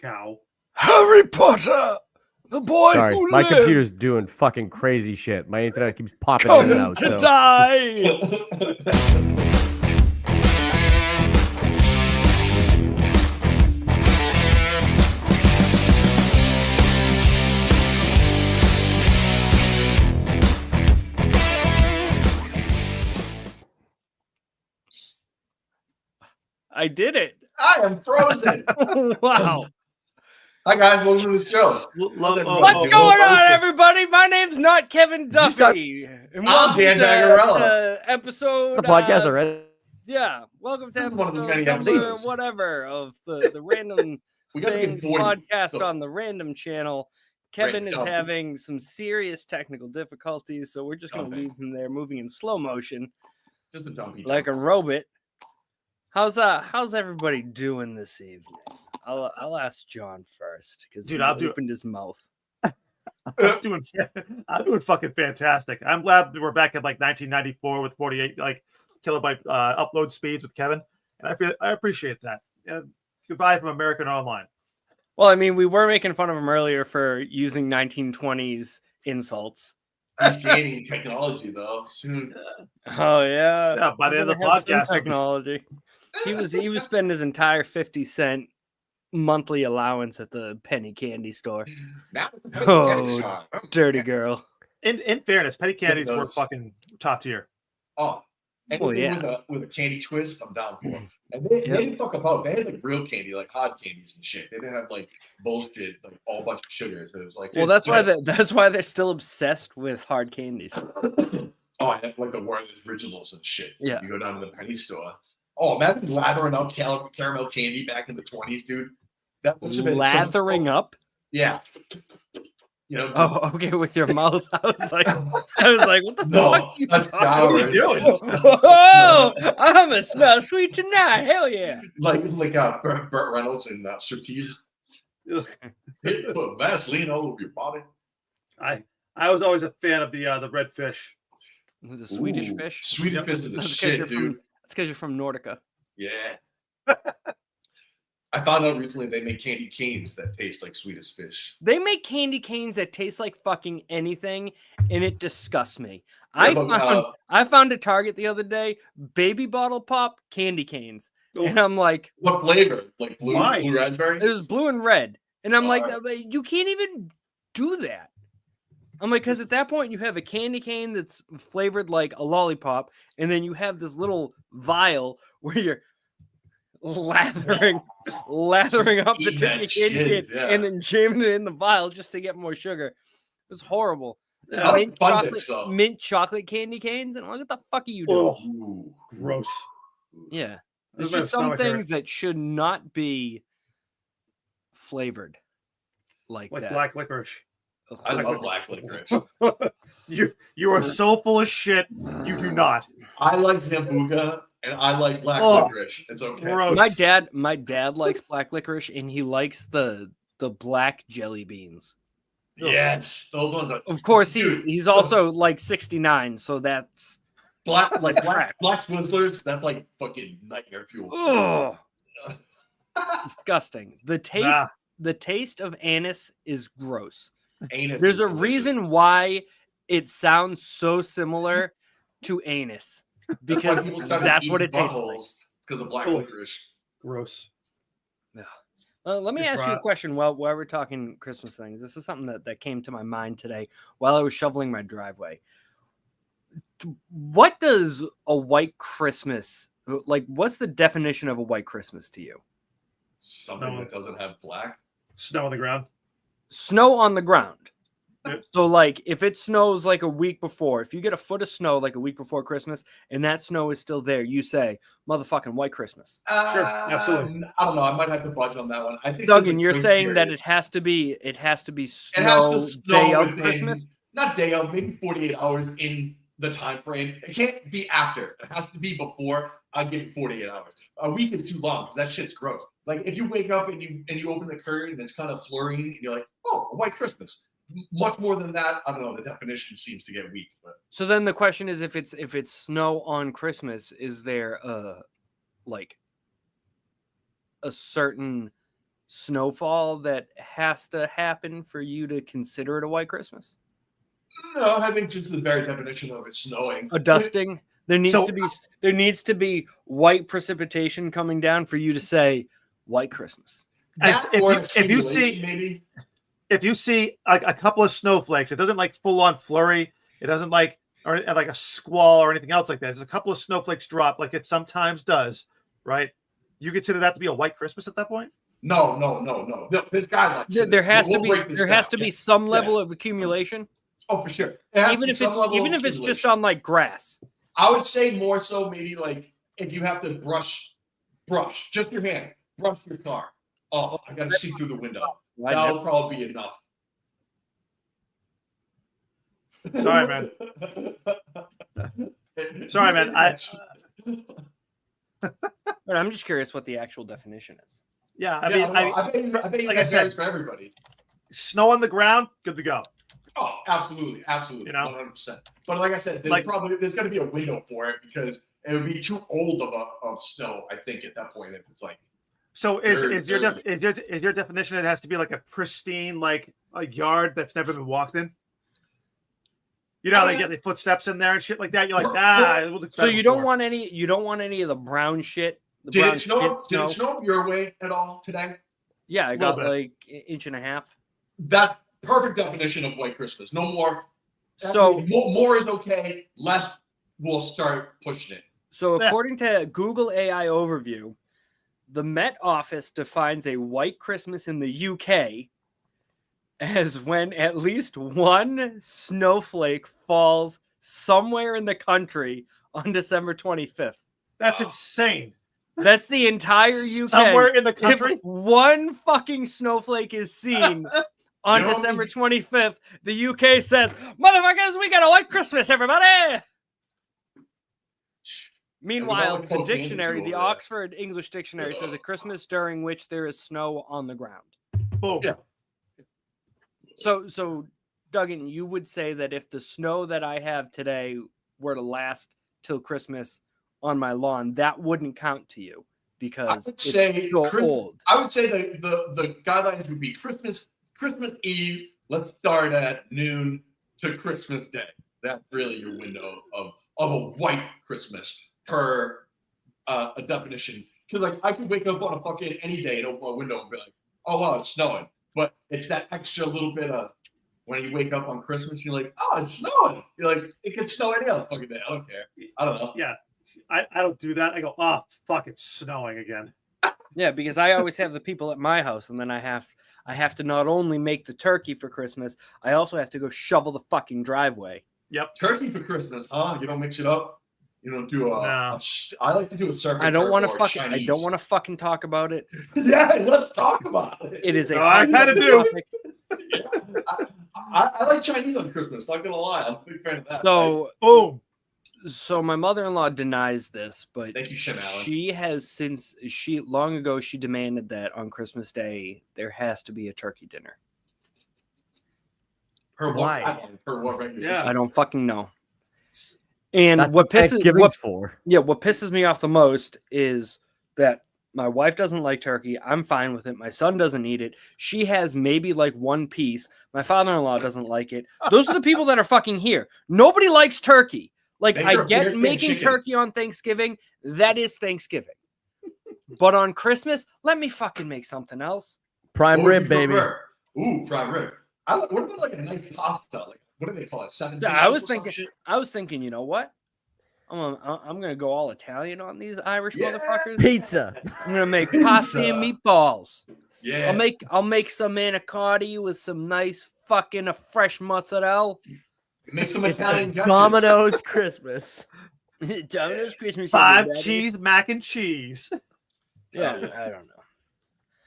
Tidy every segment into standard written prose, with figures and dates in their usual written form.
Cow. Harry Potter, the boy Sorry, who my lived, computer's doing fucking crazy shit. My internet keeps popping in and come out. to So die. I did it. I am frozen. Wow. Hi guys, welcome to the show. What's going on, everybody? My name's not Kevin Duffy. And I'm Dan to Bagarella. episode. the podcast already. Yeah, welcome to One of the episode many number episodes. whatever of the Random We got to Things get 40. podcast So- on the Random channel. Kevin is Random. having some serious technical difficulties, so we're just going to Dumping. leave him there, moving in slow motion Just a dumpy. like a robot. How's everybody doing this evening? I'll ask John first because he Dude, I'll do it. opened his mouth. I'm doing fucking fantastic. I'm glad that we're back at like 1994 with 48 like kilobyte upload speeds with Kevin, and I appreciate that. Goodbye from American Online. Well, I mean, we were making fun of him earlier for using 1920s insults. He's gaining technology though. Soon. Oh yeah. Yeah, by He's the end of the gonna have some podcast, technology. He was spending his entire 50-cent monthly allowance at the penny candy store. Now it's a Oh, candy shop. Dirty girl. In fairness, penny candies were Notes. fucking top tier. Oh, Well, anything yeah. with a candy twist, I'm down for. And they didn't talk about. They had like real candy, like hard candies and shit. They didn't have like bullshit, like all bunch of sugar. So it was like, Well, that's why they're still obsessed with hard candies. Oh, I have like the Werther's Originals and shit. Yeah. You go down to the penny store. Oh, imagine lathering up caramel candy back in the 20s, dude. That must have been Lathering up. Yeah. You know. Oh, okay, with your mouth. I was like, what the No, fuck? that's What are you doing? Oh, I'm gonna smell sweet tonight. Hell yeah. like Burt Reynolds and Surtees. Put Vaseline all over your body. I was always a fan of the red fish. The Swedish Ooh, fish. Swedish fish is the That's 'cause shit, you're dude. That's because you're from Nordica. Yeah. I found out recently they make candy canes that taste like Swedish fish. They make candy canes that taste like fucking anything, and it disgusts me. Yeah, I found at Target the other day baby bottle pop candy canes, and I'm like, What flavor? Like blue raspberry? it was blue and red, and I'm like, Alright. you can't even do that. I'm like, because at that point you have a candy cane that's flavored like a lollipop, and then you have this little vial where you're lathering up the Eating tip of that your candy shit, cane yeah. and then jamming it in the vial just to get more sugar. It was horrible. I like fondant stuff. Mint chocolate candy canes, and I'm like, what the fuck are you doing? Oh, Ooh. gross. Yeah, This there's is my just some stomach things that should not be flavored like Like that. black licorice. Ugh. I Like love the- black licorice. You are so full of shit. You do not. I like Zambuca and I like black Oh, licorice. It's okay. gross. My dad likes black licorice, and he likes the black jelly beans. Yes, those ones are. Of course, Dude, he's also like 69, so that's black Correct. black Twizzlers. That's like fucking nightmare fuel. ugh, disgusting. Nah. The taste of anise is gross. Ain't it There's a delicious? reason why it sounds so similar to anus, because People started that's what eating it tastes like. buttholes because of black Oh. licorice. Gross. Let me Just ask you a rot. question while we're talking Christmas things. This is something that came to my mind today while I was shoveling my driveway. What does a white Christmas like? What's the definition of a white Christmas to you? Something that doesn't have black. Snow on the ground. Snow on the ground. Yep. So, like, if it snows like a week before, if you get a foot of snow like a week before Christmas, and that snow is still there, you say, "Motherfucking white Christmas." Sure, absolutely. I don't know. I might have to budge on that one. I think Duggan, there's a you're good saying that period. it has to be It has snow to day of within- Christmas. Not day of, maybe 48 hours in the time frame. It can't be after. It has to be before. I give it 48 hours. A week is too long because that shit's gross. Like if you wake up and you open the curtain and it's kind of flurrying and you're like, oh, a white Christmas. Much more than that, I don't know. The definition seems to get weak. But So then the question is, if it's snow on Christmas, is there like a certain snowfall that has to happen for you to consider it a white Christmas? No, I think just the very definition of it snowing. A dusting. There needs to be white precipitation coming down for you to say white Christmas. If you see maybe if you see a couple of snowflakes, it doesn't like full on flurry. It doesn't like a squall or anything else like that. There's a couple of snowflakes drop like it sometimes does, right? You consider that to be a white Christmas at that point? No. This guy likes it. There has to be some level of accumulation. Oh, for sure. Even if it's just on like grass. I would say more so maybe like if you have to brush just your hand, brush your car. Oh, I got to see through the window. That'll probably be enough. Sorry, man. Sorry, man. I'm just curious what the actual definition is. Yeah, I bet like I said, for everybody. Snow on the ground, good to go. Oh, absolutely, 100%. But like I said, there's going to be a window for it because it would be too old of snow. I think at that point, if it's like. So is your definition? It has to be like a pristine, like a yard that's never been walked in. You know, they get the footsteps in there and shit like that. You're like, So you don't want any. You don't want any of the brown shit. Did it snow your way at all today? Yeah, I got like an inch and a half. That perfect definition of white Christmas. No more. So more is okay. Less will start pushing it. So according to Google AI overview, the Met Office defines a white Christmas in the UK as when at least one snowflake falls somewhere in the country on December 25th. That's insane. That's the entire UK. Somewhere in the country? If one fucking snowflake is seen on December 25th, the UK says, motherfuckers, we got a white Christmas, everybody! Meanwhile, the dictionary, the Oxford English Dictionary, says a Christmas during which there is snow on the ground. Boom. Yeah. So, Duggan, you would say that if the snow that I have today were to last till Christmas on my lawn, that wouldn't count to you because it's so old. I would say the guidelines would be Christmas Eve. Let's start at noon to Christmas Day. That's really your window of a white Christmas per a definition. Because like I could wake up on a fucking any day and open my window and be like, oh wow, it's snowing. But it's that extra little bit of when you wake up on Christmas, you're like, oh, it's snowing. You're like, it could snow any other fucking day. I don't care. I don't know. Yeah. I don't do that. I go, oh, fuck, it's snowing again. Yeah, because I always have the people at my house, and then I have to not only make the turkey for Christmas, I also have to go shovel the fucking driveway. Yep. Turkey for Christmas, huh? You don't mix it up? You don't do I like to do a circle. I don't want to fucking talk about it. Yeah, let's talk about it. It is I kind of do. Yeah. I like Chinese on Christmas. Not gonna lie, I'm a big fan of that. So, boom. So my mother-in-law denies this, but thank you, Shem Allen. She has long ago she demanded that on Christmas Day there has to be a turkey dinner. Why? Yeah, I don't fucking know. And that's what what pisses me off the most is that my wife doesn't like turkey. I'm fine with it. My son doesn't eat it. She has maybe like one piece. My father-in-law doesn't like it. Those are the people that are fucking here. Nobody likes turkey. Like, I get making turkey on Thanksgiving. That is Thanksgiving. But on Christmas, let me fucking make something else. Prime rib, baby. Ooh, prime rib. What about like a nice pasta? Like, what do they call it? I was thinking, you know what? I'm gonna go all Italian on these Irish motherfuckers. Pizza. I'm gonna make pasta and meatballs. Yeah. I'll make some manicotti with some nice fucking fresh mozzarella. Make some Italian Domino's Christmas. Domino's Christmas. 5 cheese mac and cheese. Yeah, I don't know.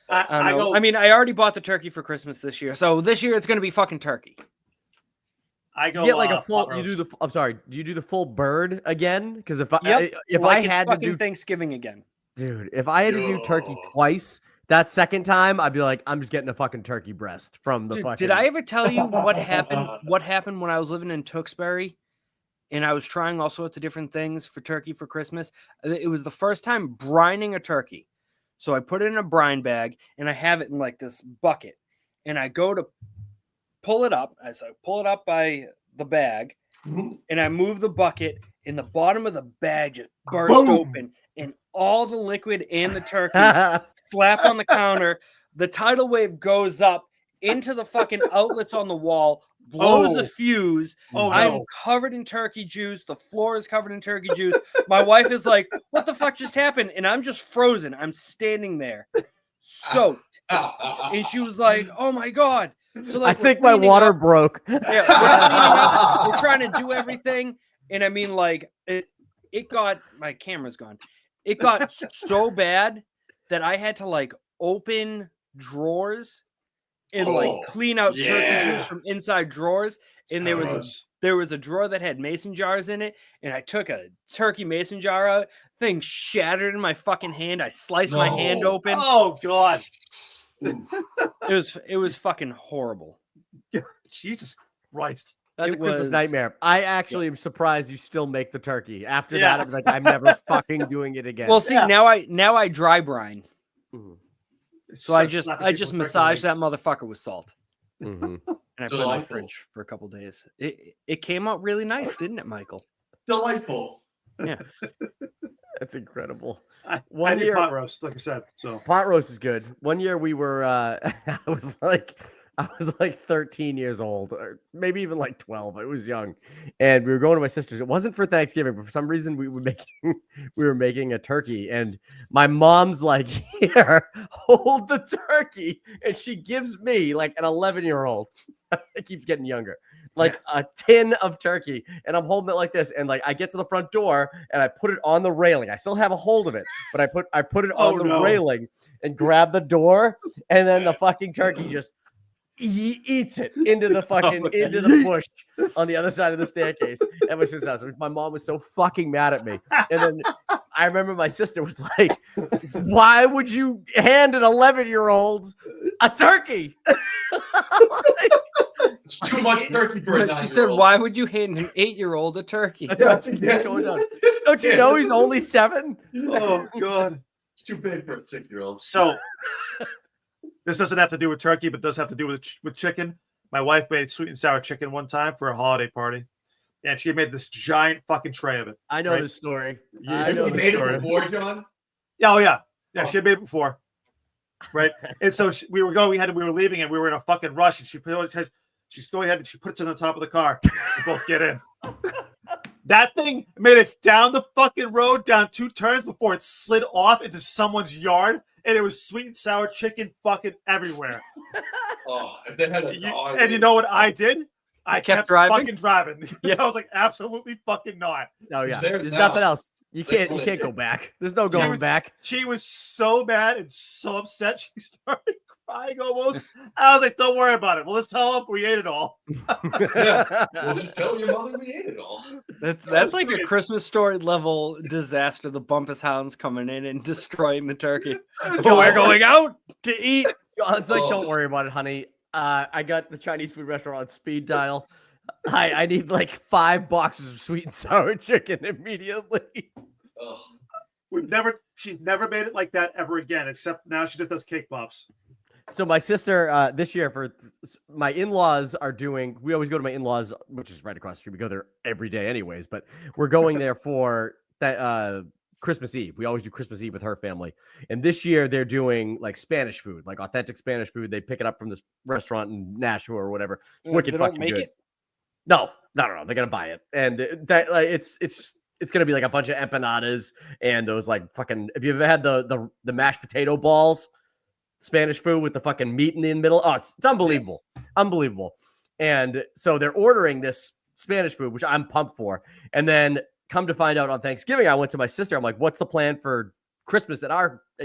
I don't know. I mean, I already bought the turkey for Christmas this year, so this year it's going to be fucking turkey. I go. You get like a full. You do the. I'm sorry. Do you do the full bird again? Because if I had to do Thanksgiving again, dude, if I had to do turkey twice, that second time I'd be like, I'm just getting a fucking turkey breast from the fucking. Did I ever tell you what happened? What happened when I was living in Tewksbury, and I was trying all sorts of different things for turkey for Christmas? It was the first time brining a turkey. So I put it in a brine bag and I have it in like this bucket. And I go to pull it up. As I pull it up by the bag and I move the bucket and the bottom of the bag just burst open and all the liquid and the turkey slap on the counter. The tidal wave goes up into the fucking outlets on the wall, blows the fuse. I'm covered in turkey juice. The floor is covered in turkey juice. My wife is like, what the fuck just happened? And I'm just frozen. I'm standing there soaked. And she was like, oh my God. So like, I think my water broke. Yeah, we're trying to do everything. And I mean, like, it got, my camera's gone. It got so bad that I had to like open drawers and like clean out turkey juice from inside drawers. And there was a drawer that had mason jars in it, and I took a turkey mason jar out. Thing shattered in my fucking hand. I sliced my hand open. Oh God. It was fucking horrible. Jesus Christ. That's a Christmas nightmare. I actually am surprised you still make the turkey. After that, I'm like, I'm never fucking doing it again. Well, see, now I dry brine. So I just massage that motherfucker with salt. And I put it in my fridge for a couple days. It came out really nice, didn't it, Michael? Delightful. Yeah. That's incredible. I did pot roast, like I said. So pot roast is good. One year we were I was like 13 years old, or maybe even like 12. I was young, and we were going to my sister's. It wasn't for Thanksgiving, but for some reason we were making a turkey, and my mom's like, "Here, hold the turkey," and she gives me like an 11-year-old. It keeps getting younger. Like a tin of turkey, and I'm holding it like this, and like I get to the front door and I put it on the railing. I still have a hold of it, but I put it on the railing and grab the door, and then the fucking turkey just eats it into the fucking into the bush on the other side of the staircase at my sister's house. My mom was so fucking mad at me, and then I remember my sister was like, "Why would you hand an 11-year-old a turkey?" It's too much turkey for a 9-year-old. She said, "Why would you hand an 8-year-old a turkey?" That's going on. Don't you know he's only 7? Oh God, it's too big for a 6-year-old. So this doesn't have to do with turkey, but does have to do with chicken. My wife made sweet and sour chicken one time for a holiday party, and she made this giant fucking tray of it. I know this story. I know this story. It before, John? Oh yeah, she had made it before, right? And so we were leaving, and we were in a fucking rush, and she's going ahead and she puts it on the top of the car. We both get in. That thing made it down the fucking road, down 2 turns before it slid off into someone's yard, and it was sweet and sour chicken fucking everywhere. Oh, if they had and you know what I did? I kept driving. Fucking driving. Yeah. I was like, absolutely fucking not. Oh yeah, there's nothing else. You can't go back. There's no going back. She was so mad and so upset. She started crying almost. I was like, don't worry about it. Well, let's tell them we ate it all. Yeah, we'll just tell your mother we ate it all. That's like a Christmas Story level disaster. The Bumpus Hounds coming in and destroying the turkey. So we're going out to eat. It's like, don't worry about it, honey. I got the Chinese food restaurant on speed dial. I need like 5 boxes of sweet and sour chicken immediately. Oh. She's never made it like that ever again, except now she just does cake pops. So my sister, this year, for my in-laws are doing, we always go to my in-laws, which is right across the street. We go there every day anyways, but we're going there for that Christmas Eve. We always do Christmas Eve with her family. And this year they're doing like Spanish food, like authentic Spanish food. They pick it up from this restaurant in Nashua or whatever. It's wicked fucking good. It? No. They're gonna buy it. And that like it's gonna be like a bunch of empanadas and those like fucking, have you ever had the mashed potato balls? Spanish food with the fucking meat in the middle. Oh, it's unbelievable. Yes. Unbelievable. And so they're ordering this Spanish food, which I'm pumped for. And then come to find out on Thanksgiving, I went to my sister. I'm like, what's the plan for Christmas at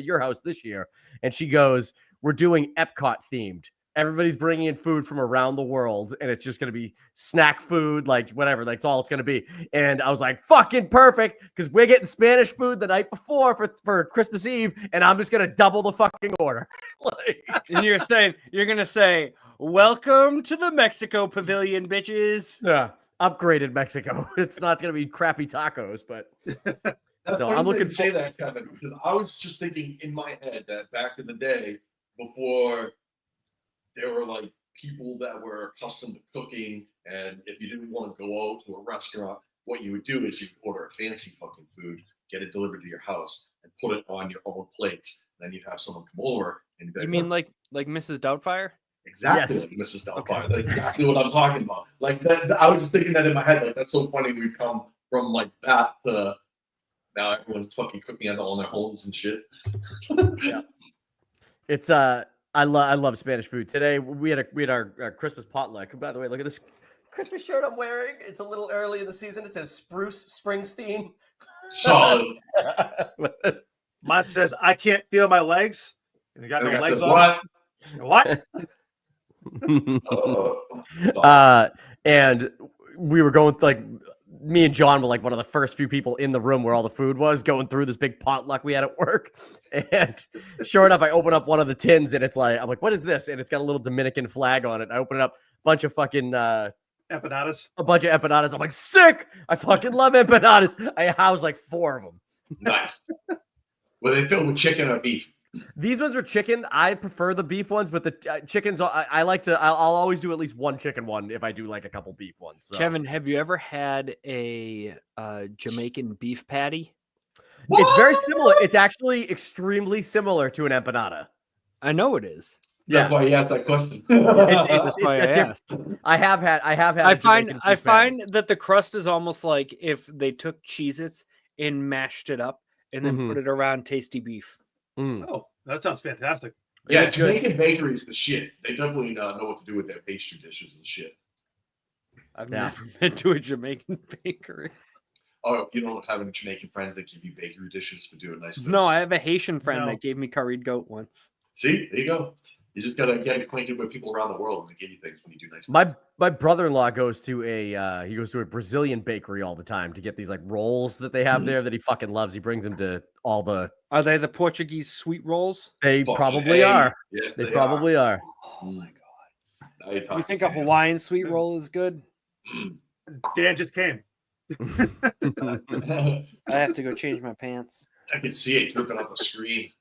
your house this year? And she goes, we're doing Epcot themed. Everybody's bringing in food from around the world, and it's just going to be snack food, like whatever. That's all it's going to be. And I was like, fucking perfect, because we're getting Spanish food the night before for Christmas Eve, and I'm just going to double the fucking order. And you're going to say, welcome to the Mexico Pavilion, bitches. Yeah, upgraded Mexico. It's not going to be crappy tacos, but That's So funny I'm that looking you say that, Kevin, because I was just thinking in my head that back in the day, before there were like people that were accustomed to cooking, and if you didn't want to go out to a restaurant, what you would do is you'd order a fancy fucking food, get it delivered to your house, and put it on your own plates. Then you'd have someone come over and be like, You mean like Mrs. Doubtfire? exactly Yes. like Mrs. Doubtfire. That's exactly what I'm talking about. Like that, I was just thinking that in my head. Like that's so funny. We've come from like that to now everyone's fucking cooking at all in their homes and shit. Yeah. It's I love Spanish food. Today we had our Christmas potluck. By the way, look at this Christmas shirt I'm wearing. It's a little early in the season. It says Spruce Springsteen. Solid. Mine says, I can't feel my legs. And you got no legs on. What? What? And we were going like me and John were like one of the first few people in the room where all the food was, going through this big potluck we had at work. And sure enough, I open up one of the tins and it's like, I'm like, what is this? And it's got a little Dominican flag on it. I open it up, bunch of fucking Empanadas. a bunch of empanadas. I'm like, sick. I fucking love empanadas. I housed like 4 of them. Nice. Were they filled with chicken or beef? These ones are chicken. I prefer the beef ones, but the chickens, I like to, I'll always do at least one chicken one if I do like a couple beef ones. So. Kevin, have you ever had a Jamaican beef patty? It's very similar. It's actually extremely similar to an empanada. I know it is. That's why he asked that question. That's why I asked. I have had. I find that the crust is almost like if they took Cheez-Its and mashed it up and then put it around tasty beef. Oh, that sounds fantastic. Yeah, Jamaican bakery is the shit. They definitely know what to do with their pastry dishes and shit. I've never been to a Jamaican bakery. Oh, you don't have any Jamaican friends that give you bakery dishes for doing nice things? No, I have a Haitian friend that gave me curried goat once. See, there you go. You just gotta get acquainted with people around the world and they give you things when you do nice things. My brother-in-law goes to a Brazilian bakery all the time to get these like rolls that they have there that he fucking loves. He brings them to all the. Are they the Portuguese sweet rolls? They probably are. Yes, they probably are. Oh my god! You think a Hawaiian sweet roll is good? Dan just came. I have to go change my pants. I can see it dripping off the screen.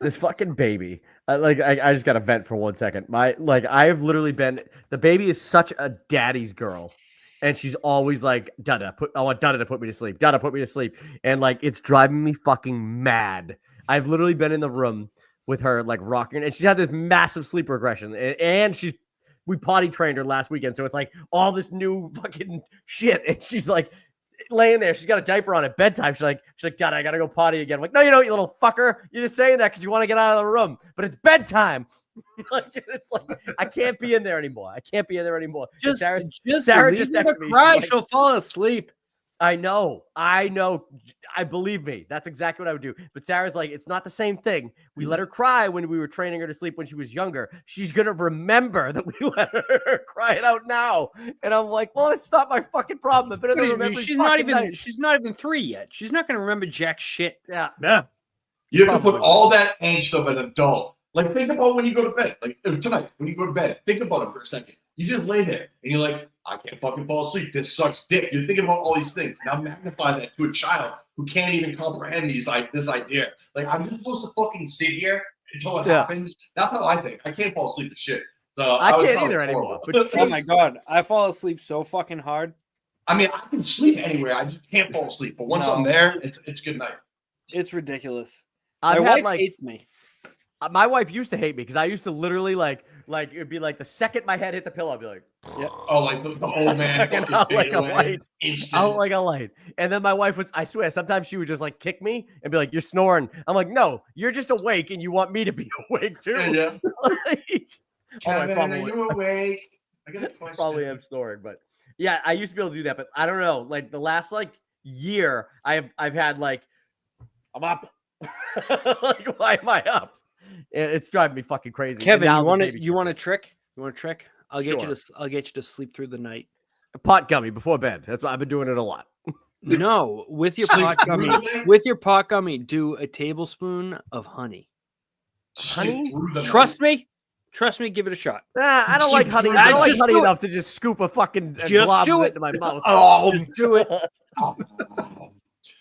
This fucking baby. I just got to vent for 1 second. I've literally been. The baby is such a daddy's girl, and she's always like, "Dada, I want Dada to put me to sleep. Dada, put me to sleep." And like, it's driving me fucking mad. I've literally been in the room with her, like rocking, and she's had this massive sleep regression, and we potty trained her last weekend, so it's like all this new fucking shit, and she's like laying there. She's got a diaper on at bedtime. She's like, Dad, I gotta go potty again. I'm like, no, you don't, you little fucker. You're just saying that because you want to get out of the room, but it's bedtime. It's like I can't be in there anymore. I can't be in there anymore. Sarah just texted me. Cry, like, she'll fall asleep. I know. I believe me. That's exactly what I would do. But Sarah's like, it's not the same thing. We let her cry when we were training her to sleep when she was younger. She's gonna remember that we let her cry it out now. And I'm like, well, it's not my fucking problem. I better remember. She's not even 3 yet. She's not gonna remember jack shit. Yeah. You have to put all that angst of an adult. Like, think about when you go to bed. Like tonight, when you go to bed, think about it for a second. You just lay there and you're like, I can't fucking fall asleep. This sucks dick. You're thinking about all these things. Now magnify that to a child who can't even comprehend this idea. Like, I'm just supposed to fucking sit here until it happens. That's how I think. I can't fall asleep for shit. So I can't either anymore. But oh my god, I fall asleep so fucking hard. I mean, I can sleep anywhere. I just can't fall asleep. But once I'm there, it's good night. It's ridiculous. My wife hates me. My wife used to hate me because I used to literally like it'd be like the second my head hit the pillow, I'd be like, yeah. Oh, like the old man out like a light. Out like a light. And then my wife would, I swear, sometimes she would just like kick me and be like, you're snoring. I'm like, no, you're just awake and you want me to be awake too. Yeah. Kevin, are you awake? I got a question. Probably am snoring, but yeah, I used to be able to do that, but I don't know. Like the last year, I've had like, I'm up. Like, why am I up? It's driving me fucking crazy. Kevin, you want a trick? You want a trick? I'll get you to sleep through the night. A pot gummy before bed. That's why I've been doing it a lot. No, with your pot gummy, do a tablespoon of honey. Honey? Trust me, give it a shot. I don't like honey. I don't like honey enough to just scoop a fucking glob of it into my mouth. Oh, just do it.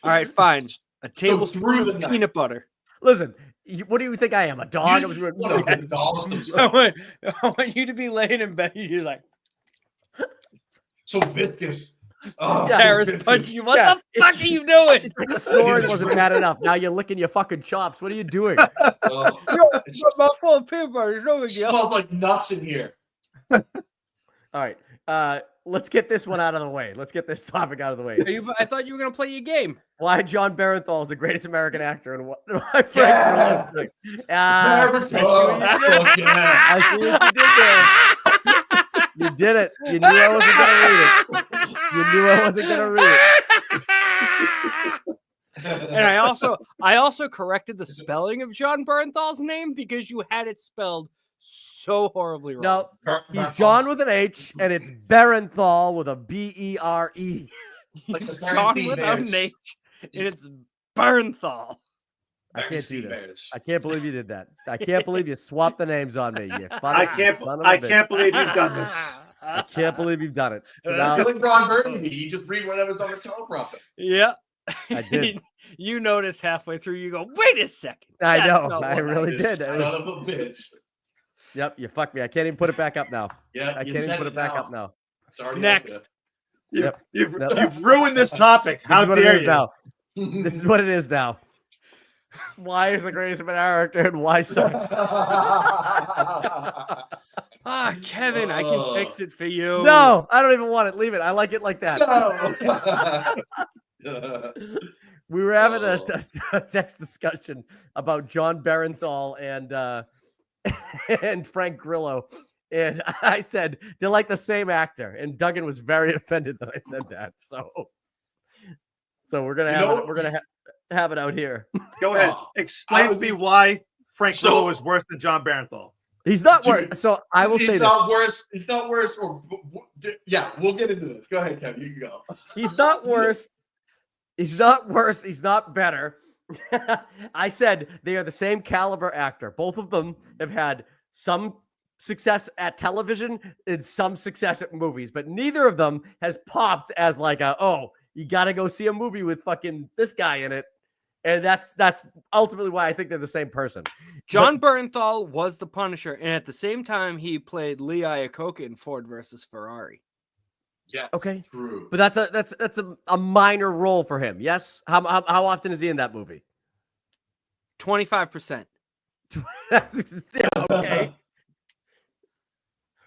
All right, fine. A tablespoon through the of night. peanut butter. Listen, what do you think I am? A dog? You I was just no, wanna indulge I themselves. want you to be laying in bed. You're like, So viscous. Oh, Yeah. Sarah's so viscous. punching you. What Yeah, the fuck are you doing? She's like, the snoring wasn't bad enough. Now you're licking your fucking chops. What are you doing? Oh, Yo, it mouthful of peanut butter. It's no big deal. smells like nuts in here. All right. Let's get this one out of the way. Let's get this topic out of the way. I thought you were gonna play your game. Why John Barenthal is the greatest American actor and why Frank Yeah. Grillo is I I see what you did there. You did it. You knew I wasn't gonna read it. You knew I wasn't gonna read it. And I also corrected the spelling of John Bernthal's name because you had it spelled so horribly wrong. No, he's John with an H, and it's Barenthal with a B-E-R-E. Like He's the John Berenstain without an Bears. H, and it's Bernthal. I can't do Berenstain this. Bears. I can't believe you did that. I can't believe you swapped the names on me. You I fucking son of a I bitch. can't believe you've done this. I can't believe you've done it. So You're now like Ron Burgundy. You just read whatever's on the teleprompter. Yeah. I did. You notice halfway through, you go, wait a second. I That's know. not I what really This did. It Son was- of a bitch. Yep, you fucked me. I can't even put it back up now. Yeah, I you can't even said put it back up now. It's already Next. You've, Yep. you've ruined this topic. This How is what it dare is you? now. up This is what it is now. Why is the greatest of an character and why sucks? Ah, Kevin, I can fix it for you. No, I don't even want it. Leave it. I like it like that. No. We were having Oh. a text discussion about John Barenthal and Frank Grillo. And I said they're like the same actor. And Duggan was very offended that I said that. So we're gonna You have know- it, we're gonna have it out here. Go ahead. Oh, Explain I to me was- why Frank So- Grillo is worse than John Barenthal. He's not Dude, worse. So I will It's say this. not worse. It's not worse. Yeah, we'll get into this. Go ahead, Kevin. You can go. He's not worse. He's not worse. He's not better. I said they are the same caliber actor. Both of them have had some success at television and some success at movies, but neither of them has popped as like you got to go see a movie with fucking this guy in it. And that's ultimately why I think they're the same person. John Bernthal was the Punisher, and at the same time, he played Lee Iacocca in Ford versus Ferrari. Yeah. Okay. True. But that's a minor role for him. Yes. How often is he in that movie? 25%. That's okay.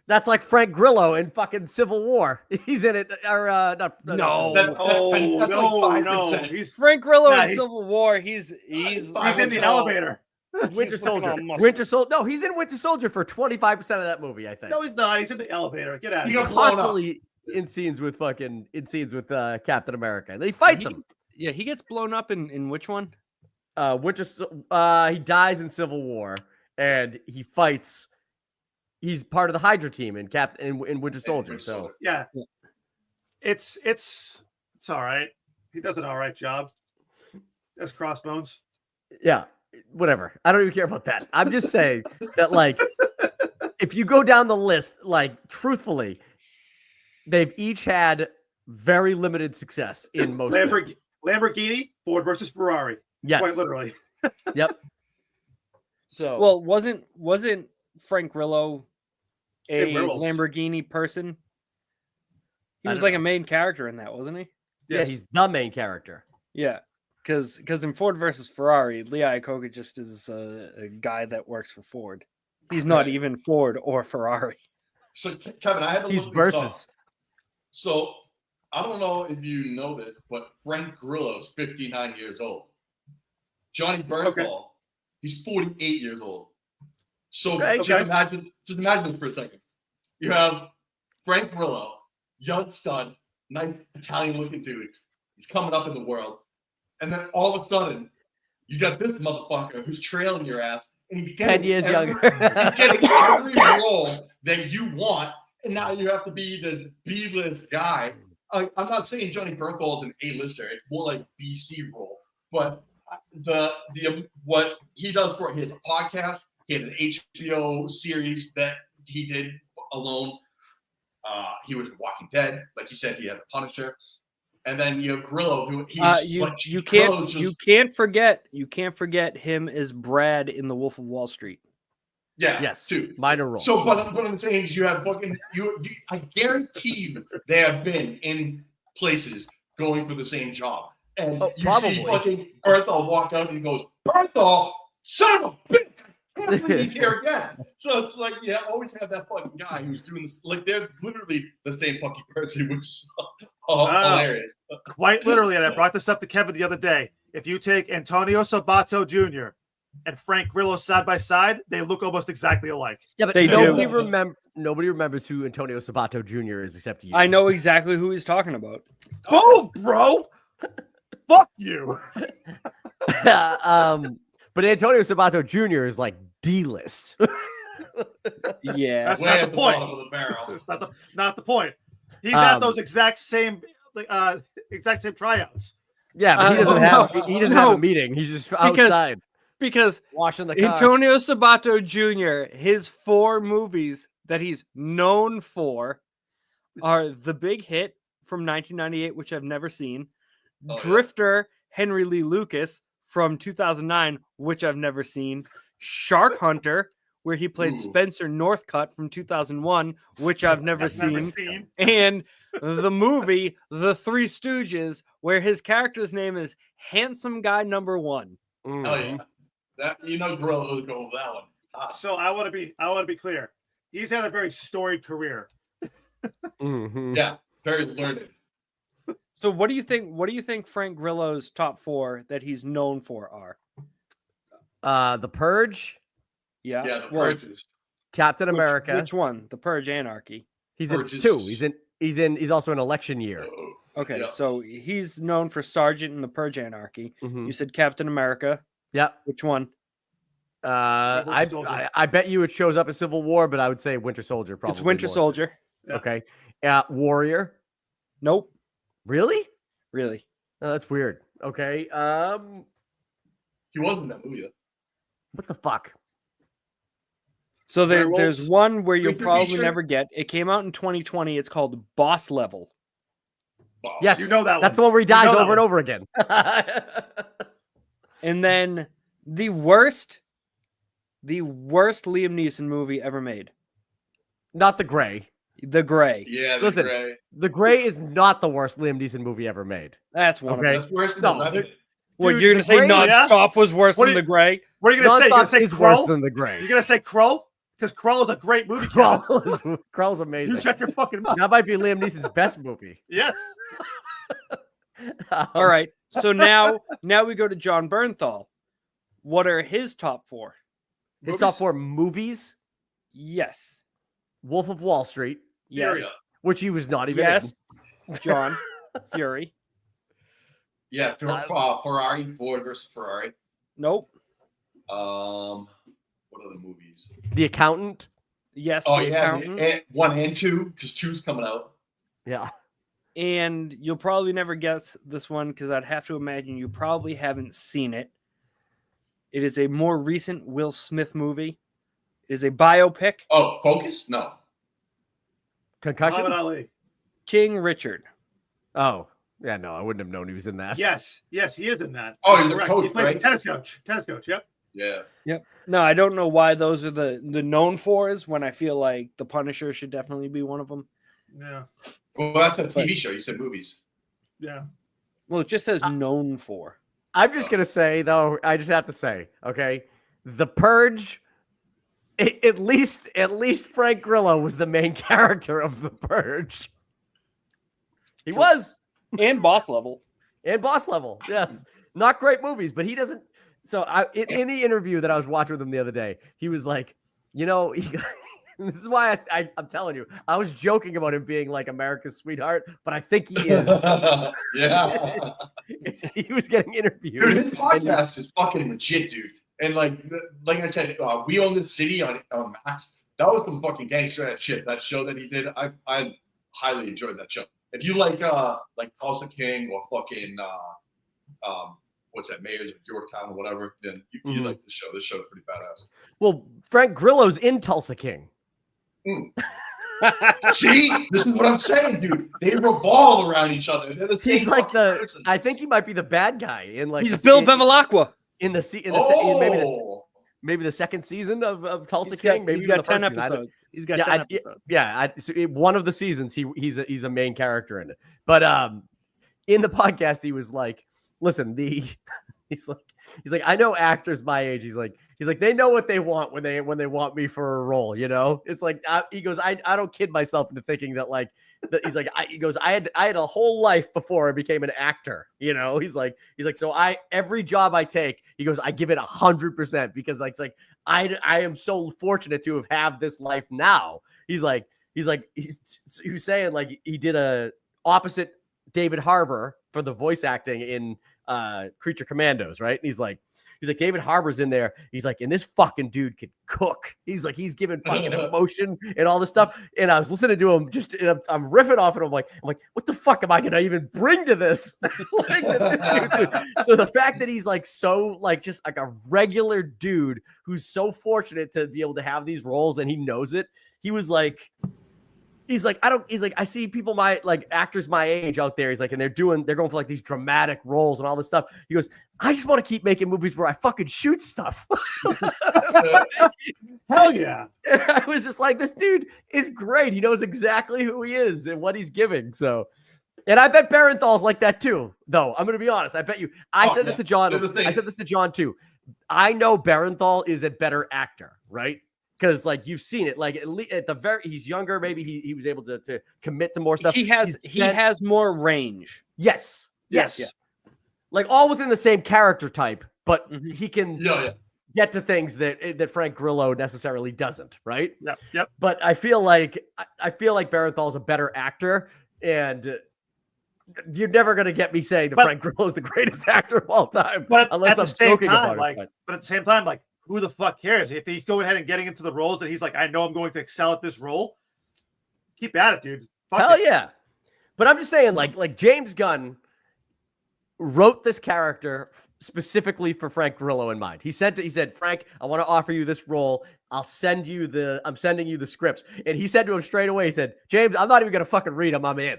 That's like Frank Grillo in fucking Civil War. He's in it. Or not. No. Oh That's no, like no, 5%. he's Frank Grillo Nah, in he's- Civil War. He's in the 5%. elevator. Winter He's Soldier. fucking all Winter Soldier. No, he's in Winter Soldier for 25% of that movie. I think. No, he's not. He's in the elevator. Get out of He here. got blown up. Constantly in scenes with Captain America. And then he fights him. Yeah, he gets blown up in which one? He dies in Civil War, and he fights. He's part of the Hydra team in Winter Soldier. Winter So Soldier. Yeah, it's all right. He does an all right job. That's Crossbones. yeah, whatever. I don't even care about that. I'm just saying that, like, if you go down the list, like, truthfully, they've each had very limited success in most things. Lamborghini, Ford versus Ferrari. Yes. Quite literally. Yep. So Well, wasn't Frank Grillo a Grillo's. Lamborghini person? He I was don't like know. a main character in that, wasn't he? yeah, he's the main character. Yeah, because in Ford versus Ferrari, Lee Iacocca just is a guy that works for Ford. He's not Right. even Ford or Ferrari. So, Kevin, I had to He's look this up. versus. So, I don't know if you know this, but Frank Grillo's 59 years old. Johnny Bernthal, he's 48 years old. So Okay. just imagine this for a second. You have Frank Grillo, young stud, nice Italian-looking dude. He's coming up in the world, and then all of a sudden, you got this motherfucker who's trailing your ass, and he's 10 years every- younger. He's getting every role that you want, and now you have to be the B-list guy. I'm not saying Johnny Bernthal is an A-lister; it's more like BC role. But what he does for his podcast, he had an HBO series that he did alone. He was in Walking Dead, like you said, he had the Punisher, And then you have Grillo, who he's you Grillo's can't forget him as Brad in The Wolf of Wall Street. Yeah, Yes, too. minor role. So, but I'm saying is you have fucking I guarantee you they have been in places going for the same job, and you see fucking Berthol walk out and he goes, "Berthol, son of a bitch, I can't believe he's here again." So it's like you always have that fucking guy who's doing this. Like they're literally the same fucking person, which is hilarious. Quite literally, and I brought this up to Kevin the other day. If you take Antonio Sabato Jr. and Frank Grillo side by side, they look almost exactly alike. Yeah, but They nobody remembers who Antonio Sabato Jr. is except you. I know exactly who he's talking about. Oh, bro. Fuck you. But Antonio Sabato Jr. is like D-list. Yeah. That's Way not at the point. bottom of the barrel. That's not the point. He's at those exact same tryouts. Yeah, but he doesn't have a meeting. He's just outside Because washing the cars. Antonio Sabato Jr., his 4 movies that he's known for are The Big Hit from 1998, which I've never seen, Drifter, Henry Lee Lucas from 2009, which I've never seen, Shark Hunter, where he played Spencer Northcutt from 2001, which I've never seen, and the movie The Three Stooges, where his character's name is Handsome Guy Number 1. Oh yeah, that Grillo will go with that one. So I want to be clear. He's had a very storied career. Yeah, very learned. So what do you think Frank Grillo's top 4 that he's known for are? The Purge. Yeah. Yeah, the Purges. Captain America. Which one? The Purge Anarchy. He's in 2. He's also in Election Year. Okay, so he's known for Sergeant in the Purge Anarchy. Mm-hmm. You said Captain America. Yep. Which one? I bet you it shows up in Civil War, but I would say Winter Soldier. Probably it's Winter Soldier. Yeah. Okay. Warrior. Nope. Really? Really? Oh, that's weird. Okay. He wasn't in that movie though. What the fuck? So there's one where you'll probably Creature? never get. It came out in 2020. It's called Boss Level. Wow. Yes, You know that that's one. the one where he dies that over and one. over again. And then the worst Liam Neeson movie ever made. Not The Gray. The Gray. Yeah, Listen, Gray. The Gray is not the worst Liam Neeson movie ever made. That's one Okay. of them. That's worse than No, 11. What, Dude, you're going The to say Gray- Nonstop was worse What than do The you- Gray? What are you gonna say? You're gonna Nonstop say is worse Krull? than The Gray. You're gonna say Krull? Because Krull is a great movie. Kevin. Krull's You amazing. shut your fucking mouth. That might be Liam Neeson's best movie. Yes. All right. So now we go to John Bernthal. What are his top 4? His Movies? top 4 movies: Yes. Wolf of Wall Street, Yes. Fury. which he was not even Yes. in. John. Fury. Yeah, Ferrari, Ford versus Ferrari. Nope. What other movies? The Accountant. Yes. Oh The yeah, Accountant. 1 and 2, because 2's coming out. Yeah. And you'll probably never guess this one because I'd have to imagine you probably haven't seen it. It is a more recent Will Smith movie. It is a biopic. Oh, Focus? No. Concussion. Muhammad Ali. King Richard. Oh, yeah. No, I wouldn't have known he was in that. Yes, he is in that. Oh, he's the Correct. coach, He played right? the tennis coach. Yep. Yeah. No, I don't know why those are the known fors when I feel like The Punisher should definitely be one of them. Yeah. Well, that's a TV show. You said movies. Yeah. Well, it just says known for. I'm just gonna say though. I just have to say, okay, The Purge. At least Frank Grillo was the main character of The Purge. He was. And Boss Level. And Boss Level, yes. Not great movies, but he doesn't. So in the interview that I was watching with him the other day, he was like, this is why I'm telling you, I was joking about him being like America's sweetheart, but I think he is. Yeah. He was getting interviewed. Dude, his podcast is fucking legit, dude. And like I said, We Own the City on Max. That was some fucking gangster ass shit. That show that he did, I highly enjoyed that show. If you like Tulsa King or fucking what's that, Mayors of Yorktown or whatever, then you like the show. This show's pretty badass. Well, Frank Grillo's in Tulsa King. See, this is what I'm saying, dude. They revolve around each other. They're the same He's like fucking person. I think he might be the bad guy in like He's Bill Bevilacqua. in the Oh, maybe the second season of Tulsa He's King. got, Maybe he's even got the 10 first season. episodes. He's got Yeah, 10 episodes. So one of the seasons he's a main character in it. But in the podcast he was like, listen, he's like I know actors my age. He's like they know what they want when they want me for a role. You know, it's like he goes I don't kid myself into thinking that like. He's like, I had a whole life before I became an actor. You know, he's like, so every job I take, he goes, I give it 100% because like, it's like, I am so fortunate to have this life now. He's saying like he did a opposite David Harbour for the voice acting in Creature Commandos, right? And he's like David Harbour's in there. He's like, and this fucking dude can cook. He's like, he's giving fucking emotion and all this stuff. And I was listening to him I'm riffing off, and I'm like, what the fuck am I gonna even bring to this? Like, this dude. So the fact that he's like so like just like a regular dude who's so fortunate to be able to have these roles and he knows it. He was like. He's like, I see people actors my age out there. He's like, and they're going for like these dramatic roles and all this stuff. He goes, I just want to keep making movies where I fucking shoot stuff. Hell yeah. And I was just like, this dude is great. He knows exactly who he is and what he's giving. So, and I bet Barenthal's like that too, though. I'm going to be honest. I bet you, I said this to John. I said this to John too. I know Barenthal is a better actor, right? Because like you've seen it, like at the very he's younger, maybe he was able to commit to more stuff. He has more range. Yes. Yeah. Like all within the same character type, but he can get to things that Frank Grillo necessarily doesn't, right? Yep. But I feel like Barenthal is a better actor, and you're never gonna get me saying that Frank Grillo is the greatest actor of all time, but unless I'm joking about it. But at the same time, like, who the fuck cares? If he's going ahead and getting into the roles that he's like, I know I'm going to excel at this role, keep at it, dude. Hell yeah. But I'm just saying, like James Gunn wrote this character specifically for Frank Grillo in mind. He said, Frank, I want to offer you this role. I'm sending you the scripts. And he said to him straight away, he said, James, I'm not even going to fucking read them. I'm in.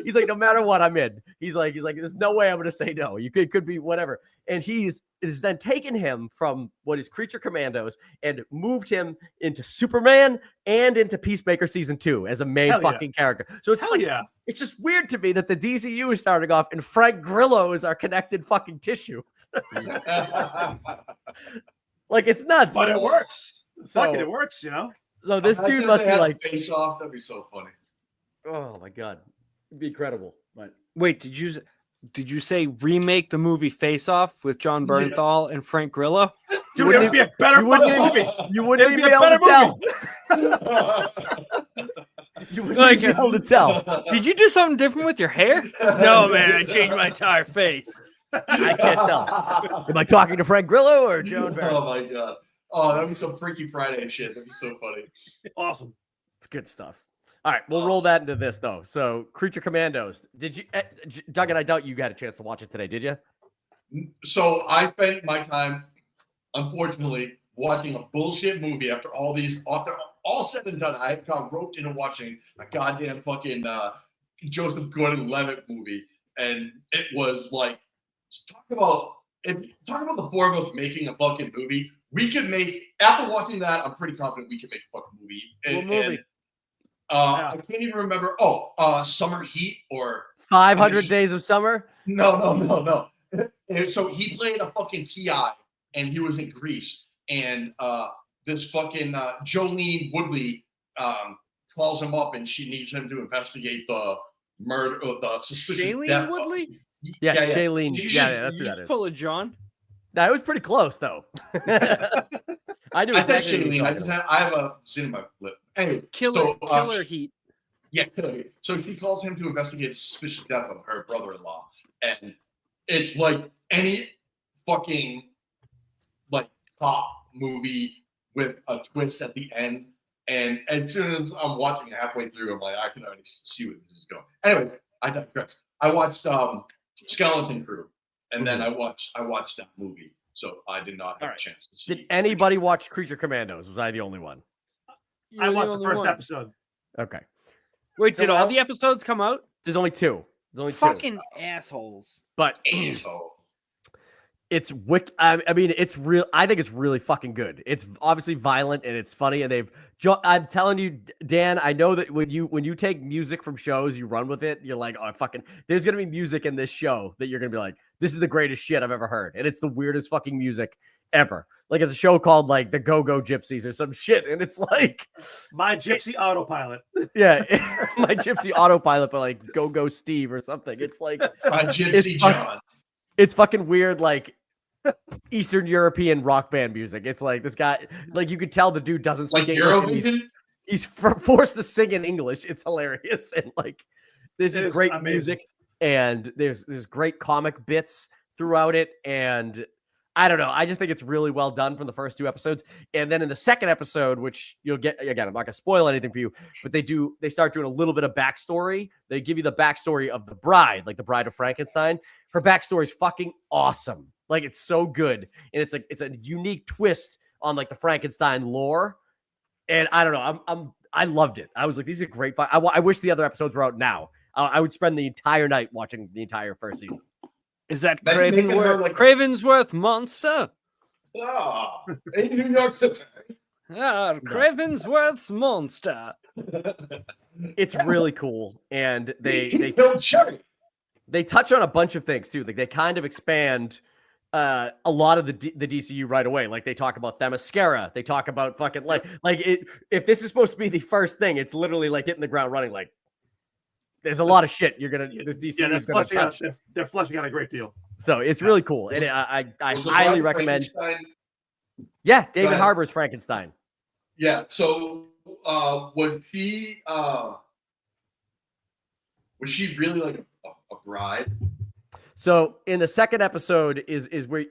He's like, no matter what, I'm in. He's like, there's no way I'm going to say no. You could be whatever. And is then taken him from what is Creature Commandos and moved him into Superman and into Peacemaker season 2 as a main character. So it's it's just weird to me that the DCU is starting off and Frank Grillo is our connected fucking tissue. Like it's nuts, but it works. So, it works, you know. So this dude must be like Face Off. That'd be so funny. Oh my god, it'd be incredible. But wait, did you say remake the movie Face Off with John Bernthal and Frank Grillo? Dude, it would be a better movie. You wouldn't be able to tell. You wouldn't be able to tell. Did you do something different with your hair? No, man, I changed my entire face. I can't tell. Am I talking to Frank Grillo or Joan Barrett? Oh my god. Oh, that'd be some Freaky Friday shit. That'd be so funny. Awesome. It's good stuff. All right, we'll roll that into this though. So, Creature Commandos. Did you, Doug? And I doubt you got a chance to watch it today, did you? So I spent my time, unfortunately, watching a bullshit movie after all said and done. I got roped into watching a goddamn fucking Joseph Gordon-Levitt movie, and it was like talk about the four of us making a fucking movie. We could make, after watching that, I'm pretty confident we could make a fucking movie. What movie? I can't even remember. Summer Heat or 500 Days of Summer? No. And so he played a fucking PI, and he was in Greece. And this fucking Jolene Woodley calls him up, and she needs him to investigate the murder or the suspicious death. Shailene Woodley? Yeah, Shailene. Yeah, that's who that is. Full of John. No, it was pretty close though. I knew. I said Shailene. I have a sin in my lip. Anyway, Killer Heat. Yeah, Killer Heat. So she calls him to investigate the suspicious death of her brother-in-law, and it's like any fucking like cop movie with a twist at the end. And as soon as I'm watching it halfway through, I'm like, I can already see where this is going. Anyways, I digress. I watched Skeleton Crew, and then I watched that movie. so I did not have All right. a chance to see. Did anybody watch Creature Commandos? Was I the only one? I watched the first episode. Okay. Wait, So did all now- the episodes come out? There's only two. There's only two. Fucking assholes. But Asshole. it's I mean, it's real. I think it's really fucking good. It's obviously violent and it's funny. And I'm telling you, Dan, I know that when you take music from shows, you run with it. You're like, oh, fucking, there's gonna be music in this show that you're gonna be like, this is the greatest shit I've ever heard, and it's the weirdest fucking music ever. Like it's a show called like the Go-Go Gypsies or some shit, and it's like My Gypsy Autopilot. yeah, my Gypsy Autopilot, but like Go-Go Steve or something. It's like My Gypsy John. it's fucking weird, like Eastern European rock band music. It's like this guy, like you could tell the dude doesn't speak Like English. and Eurovision. He's forced to sing in English. It's hilarious, and like this is great amazing. music, and there's great comic bits throughout it, and I don't know. I just think it's really well done from the first two episodes, and then in the second episode, which you'll get again, I'm not gonna spoil anything for you, but they start doing a little bit of backstory. They give you the backstory of the bride, like the Bride of Frankenstein. Her backstory is fucking awesome. Like it's so good, and it's a unique twist on like the Frankenstein lore. And I don't know, I loved it. I was like, these are great. I wish the other episodes were out now. I would spend the entire night watching the entire first season. Is that That's making her Cravenworth, like- Cravensworth monster? Ah, in New York City. Ah, Cravensworth's monster. It's really cool, and He they killed Cherry. they touch on a bunch of things too. Like they kind of expand a lot of the DCU right away. Like they talk about Themyscira. They talk about fucking like it. If this is supposed to be the first thing, it's literally like hitting the ground running. Like there's a lot of shit you're gonna this DCU Yeah, is gonna touch. they're fleshing out a great deal. So it's really cool, and I Was the highly Bride of recommend. Frankenstein- Yeah, David ahead. Harbour's Frankenstein. Yeah. So was she really like a bride? So in the second episode is where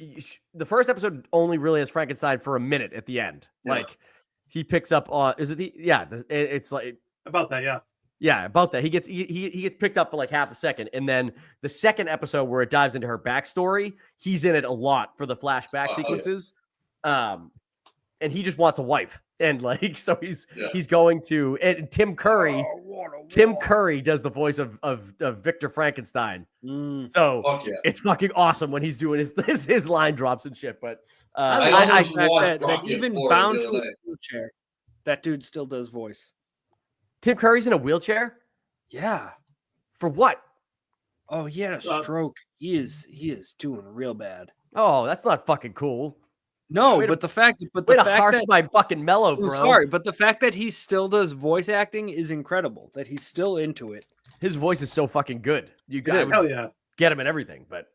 the first episode only really has Frankenstein for a minute at the end. Yeah. Like he picks up on it's like About that, yeah. yeah, about that. He gets picked up for like half a second, and then the second episode where it dives into her backstory, he's in it a lot for the flashback yeah. sequences. And he just wants a wife, and like so he's Yeah. going to and Tim Curry. Tim Curry does the voice of Victor Frankenstein. Mm. So Fuck yeah. it's fucking awesome when he's doing his line drops and shit. But I I love almost the fact watched that Rocky even Horror bound the to other a day. wheelchair, that dude still does voice. Tim Curry's in a wheelchair Yeah. for what? Oh, he had a stroke. He is doing real bad. Oh, that's not fucking cool. No, Way to- but the fact Way that to harsh my fucking mellow, I'm bro. sorry, but the fact that he still does voice acting is incredible. That he's still into it. His voice is so fucking good. You is. guys Hell yeah. get him in everything, but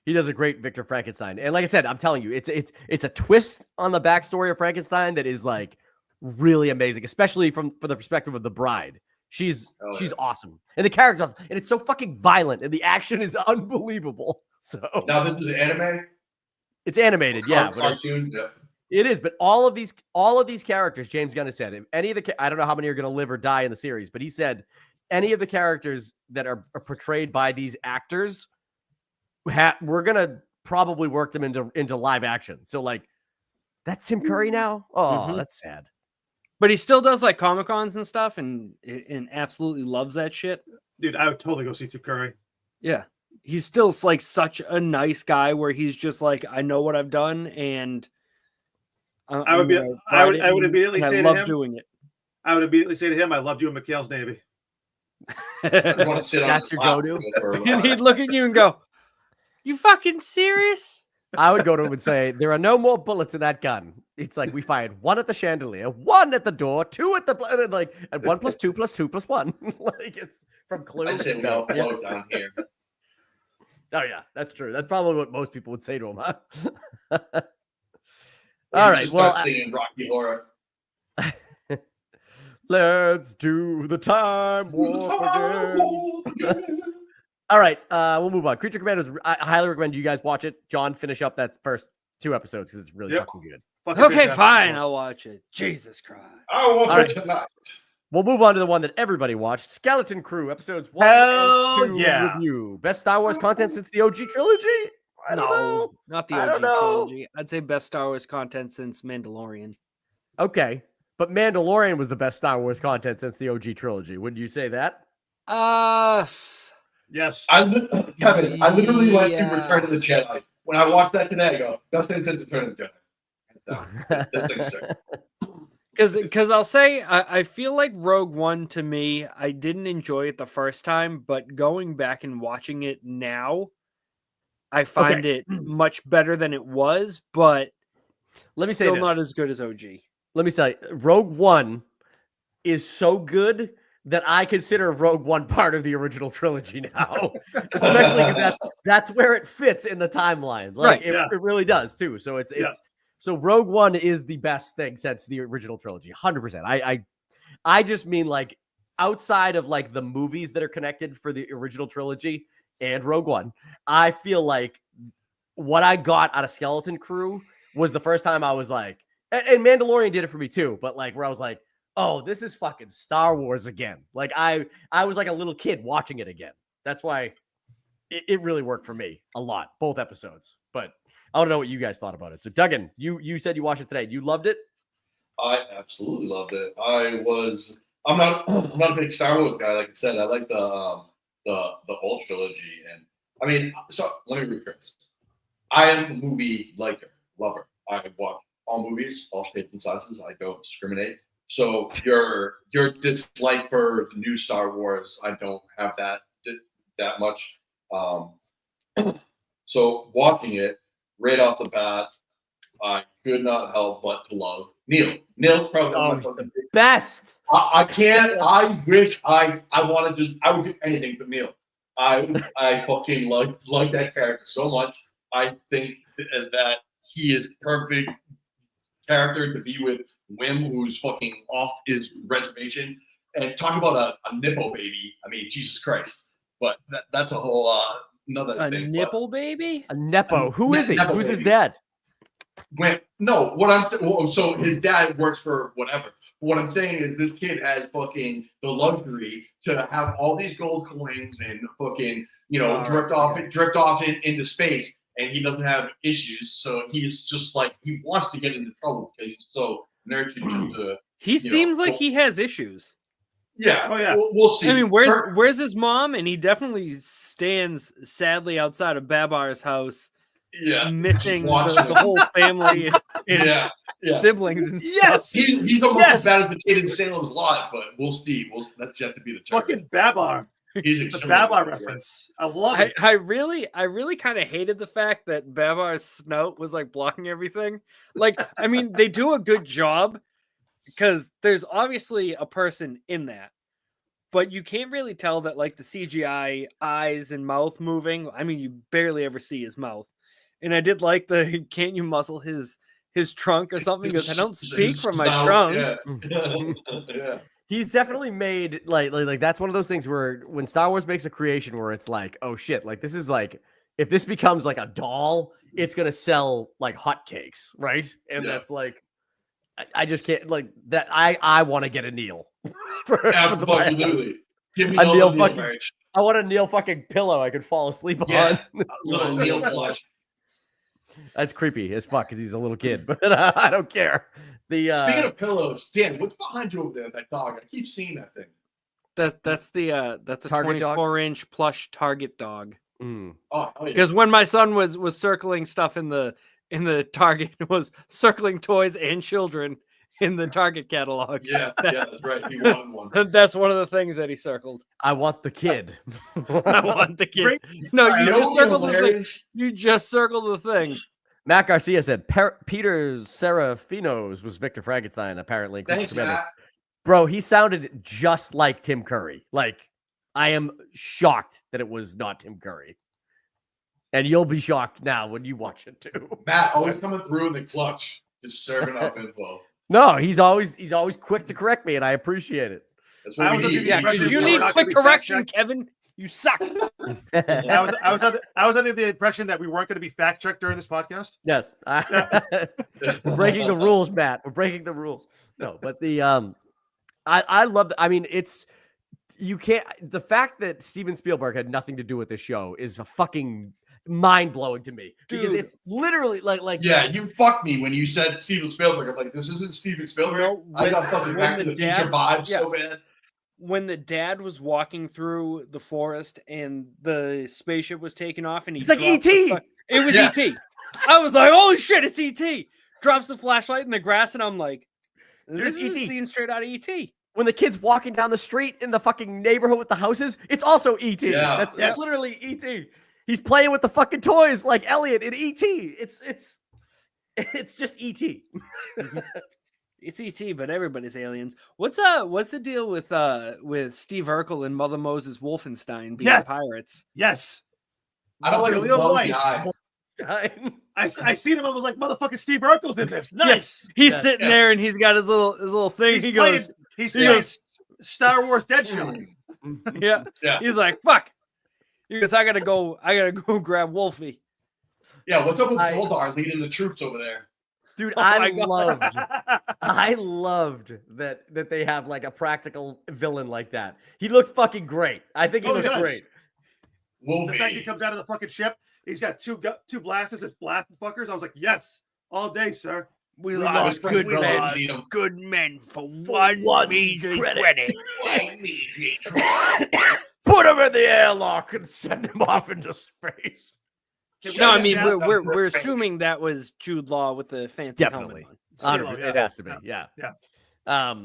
he does a great Victor Frankenstein. And like I said, I'm telling you, it's a twist on the backstory of Frankenstein that is like really amazing, especially from the perspective of the bride. She's awesome, and the characters, and it's so fucking violent, and the action is unbelievable. So Now this is an anime. it's animated, yeah, but Cartoon. Yeah. it is. But all of these characters, James Gunn has said, if any of the I don't know how many are going to live or die in the series, but he said any of the characters that are portrayed by these actors, we're gonna probably work them into live action. So like, that's Tim Curry now. Oh, Mhm. that's sad. But he still does like Comic Cons and stuff, and absolutely loves that shit. Dude, I would totally go see Tim Curry. Yeah, he's still like such a nice guy where he's just like, I know what I've done, and I would immediately I say to love him, doing it. I would immediately say to him, I loved you in McHale's Navy. I just want to sit on That's his your lap go-to? for a And while. he'd look at you and go, "You fucking serious?" I would go to him and say, there are no more bullets in that gun. It's like we fired 1 at the chandelier, 1 at the door, 2 at the and like and 1 + 2 + 2 + 1. Like it's from Clue. I say we all float down here. Oh yeah, that's true. That's probably what most people would say to him, huh? All right. Just Well, start singing Rocky Horror. let's do the time warp again. All right, we'll move on. Creature Commandos. I highly recommend you guys watch it. John, finish up that first 2 episodes because it's really Yep. fucking good. Fucking Okay, fantastic. fine, I'll watch it. Jesus Christ. I want All it right. tonight. We'll move on to the one that everybody watched: Skeleton Crew, episodes 1 Hell and 2 yeah. review. Best Star Wars content since the OG trilogy. I don't know. Not the I OG don't know. trilogy. I'd say best Star Wars content since Mandalorian. Okay, but Mandalorian was the best Star Wars content since the OG trilogy. Wouldn't you say that? Yes. Kevin, I literally went to Yeah. Return of the Jedi. When I watched that today, I go, best thing since Return of the Jedi. This thing's sick. Because I'll say I feel like Rogue One to me, I didn't enjoy it the first time, but going back and watching it now, I find it much better than it was, but Let me say still this. not as good as OG. Let me say, Rogue One is so good that I consider Rogue One part of the original trilogy now, especially because that's where it fits in the timeline. Like Right, it really does too. So it's Yeah. so Rogue One is the best thing since the original trilogy, 100%. I just mean like outside of like the movies that are connected for the original trilogy and Rogue One, I feel like what I got out of Skeleton Crew was the first time I was like, and Mandalorian did it for me too, but like where I was like, oh, this is fucking Star Wars again. Like I was like a little kid watching it again. That's why it really worked for me a lot, both episodes. But I don't know what you guys thought about it. So Duggan, you said you watched it today. You loved it? I absolutely loved it. I'm not a big Star Wars guy, like I said. I like the whole trilogy, and I mean, so let me rephrase. I am a movie lover. I watch all movies, all shapes and sizes. I don't discriminate. So your dislike for the new Star Wars, I don't have that much. So watching it right off the bat, I could not help but to love Neil. Neil's probably one of my fucking best. I can't. I wish I want to just. I would do anything for Neil. I fucking like that character so much. I think that he is the perfect character to be with Wim, who's fucking off his reservation. And talk about a nipple baby. I mean, Jesus Christ. But that's a whole another A thing. nipple baby? A Nepo. Who is he? Nepo Who's his baby. dad? What I'm saying, so his dad works for whatever. What I'm saying is this kid has fucking the luxury to have all these gold coins and fucking, drift off into space, and he doesn't have issues. So he's just like, he wants to get into trouble because he's so nurtured to. He seems like he has issues. Yeah. Oh, yeah. We'll see. I mean, where's his mom? And he definitely stands sadly outside of Babar's house, missing the whole family and siblings and stuff. He's almost as bad as the kid in Salem's Lot, but we'll see. That's yet to be determined. Fucking Babar. He's The Babar reference. I love it. I really kind of hated the fact that Babar's snout was like blocking everything. Like, I mean, they do a good job because there's obviously a person in that, but you can't really tell that like the CGI eyes and mouth moving. I mean, you barely ever see his mouth. And I did like the can't you muzzle his trunk or something? Because I don't speak from my trunk. Yeah. He's definitely made like that's one of those things where when Star Wars makes a creation where it's like, oh shit, like this is like if this becomes like a doll, it's gonna sell like hotcakes, right? And that's like I just can't like that. I want to get a Neil. Absolutely. Give me a Neil Neil fucking. merch. I want a Neil fucking pillow I could fall asleep on. Little Neil plush. That's creepy as fuck because he's a little kid, but I don't care. Speaking of pillows, Dan, what's behind you over there? That dog. I keep seeing that thing. That's a Target 24-inch plush Target dog. Mm. Oh, yeah. Because when my son was circling stuff in the Target, it was circling toys and children in the Target catalog. Yeah, that's right. He wanted one. That's one of the things that he circled. I want the kid. I want the kid. No, you just circled the thing. You just circled the thing. Matt Garcia said Peter Serafinos was Victor Frankenstein, apparently. Thanks, Matt. Bro, he sounded just like Tim Curry. Like, I am shocked that it was not Tim Curry. And you'll be shocked now when you watch it too. Matt always coming through in the clutch, just serving up info. No, he's always quick to correct me, and I appreciate it. That's what we need. Yeah, because you need quick correction, Kevin. You suck. I was under the impression that we weren't going to be fact checked during this podcast. Yes, we're breaking the rules, Matt. We're breaking the rules. No, but I love. I mean, you can't. The fact that Steven Spielberg had nothing to do with this show is mind blowing to me because Dude. it's literally like Yeah, you fucked me when you said Steven Spielberg. I'm like, this isn't Steven Spielberg. No, I got fucking when Back to the the Future dad- vibes yeah. so bad. When the dad was walking through the forest and the spaceship was taking off and he It's like dropped the E.T.. fu- It was Yes. ET. I was like, holy shit, it's ET. Drops the flashlight in the grass and I'm like, this it's is a ET. scene straight out of ET. when the kid's walking down the street in the fucking neighborhood with the houses, it's also E.T. Yeah. That's Yes. literally E.T. He's playing with the fucking toys like Elliot in E.T. It's just E.T. It's ET, but everybody's aliens. What's the deal with Steve Urkel and Mother Moses Wolfenstein being Yes. pirates? Yes. I don't like Really his nice. bulgy eye. I seen him. I was like, motherfucking Steve Urkel's in this. Nice. He's Yes. sitting there and he's got his little thing. He's he playing. goes, He's he playing goes- Star Wars Deadshot. yeah. Yeah. He's like, fuck. He goes, I gotta go grab Wolfie. Yeah, what's up with I- Goldar leading the troops over there? Dude, Oh my I loved that they have like a practical villain like that. He looked fucking great. I think he Oh, he looked does. great. The fact he Wolfie. comes out of the fucking ship, he's got two blasters, just blasting fuckers. I was like, yes, all day, sir. We lost good men. good men for one measly credit. Put him in the airlock and send him off into space. Can we No, I just mean have- we're assuming that was Jude Law with the fancy Definitely. helmet on. CeeLo, It has to be. Yeah. Yeah.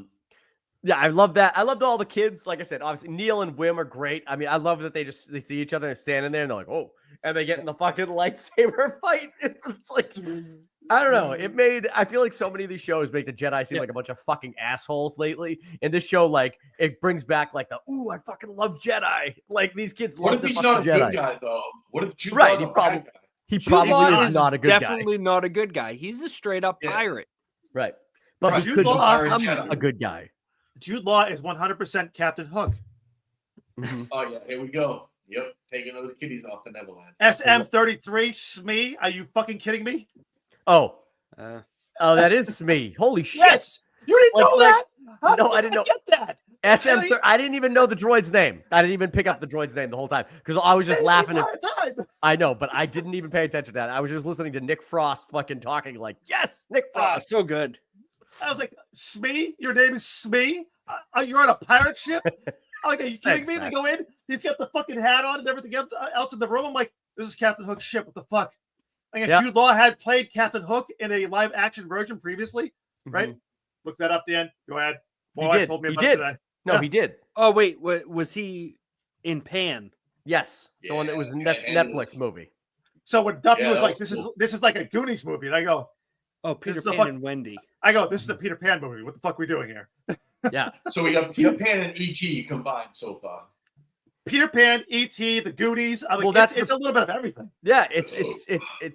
Yeah, I love that. I loved all the kids. Like I said, obviously Neil and Wim are great. I mean, I love that they see each other and standing there and they're like, oh, and they get in the fucking lightsaber fight. It's like, I don't know. I feel like so many of these shows make the Jedi seem like a bunch of fucking assholes lately. And this show, like, it brings back like I fucking love Jedi. Like these kids What love if the he's fucking not a Jedi. good guy though? What if Jude Right, Law's he a bad probably- guy? He Jude probably Law is not a good guy. definitely not a good guy. He's a straight up Yeah. pirate. Right. But Right, he Jude could Law- become Jedi. a good guy. Jude Law is 100% Captain Hook. Oh yeah, here we go. Yep, taking those kitties off the Netherlands. SM33 Smee. Are you fucking kidding me? Oh, Uh, that is Smee. Holy shit. Yes. You didn't Like- know that? How No, did you I didn't know. Get that. SM. I didn't even know the droid's name. I didn't even pick up the droid's name the whole time because I was just Same laughing. the entire time. I know, but I didn't even pay attention to that. I was just listening to Nick Frost fucking talking like, yes, Nick Frost. so good. I was like, Smee? Your name is Smee? You're on a pirate ship? I'm like, are you kidding Thanks, me? Matt. They go in. He's got the fucking hat on and everything else in the room. I'm like, this is Captain Hook's ship. What the fuck? Like, Yeah. Jude Law had played Captain Hook in a live action version previously, right? Mhm. Look that up, Dan. Go ahead. He Boy, did. told me He about did. today. No, Yeah. he did. Oh wait, was he in Pan? Yes, the one that was a Yeah, Netflix movie. So when Duffy Yeah, was that like, was this is like a Goonies movie, and I go, Oh, Peter is a Pan fuck- and Wendy. this is a Peter Pan movie. What the fuck are we doing here? Yeah, So we got Peter Pan and E.T. combined so far. Peter Pan, E.T., the Goonies. I'm like, Well, that's it's a little bit of everything. yeah. It's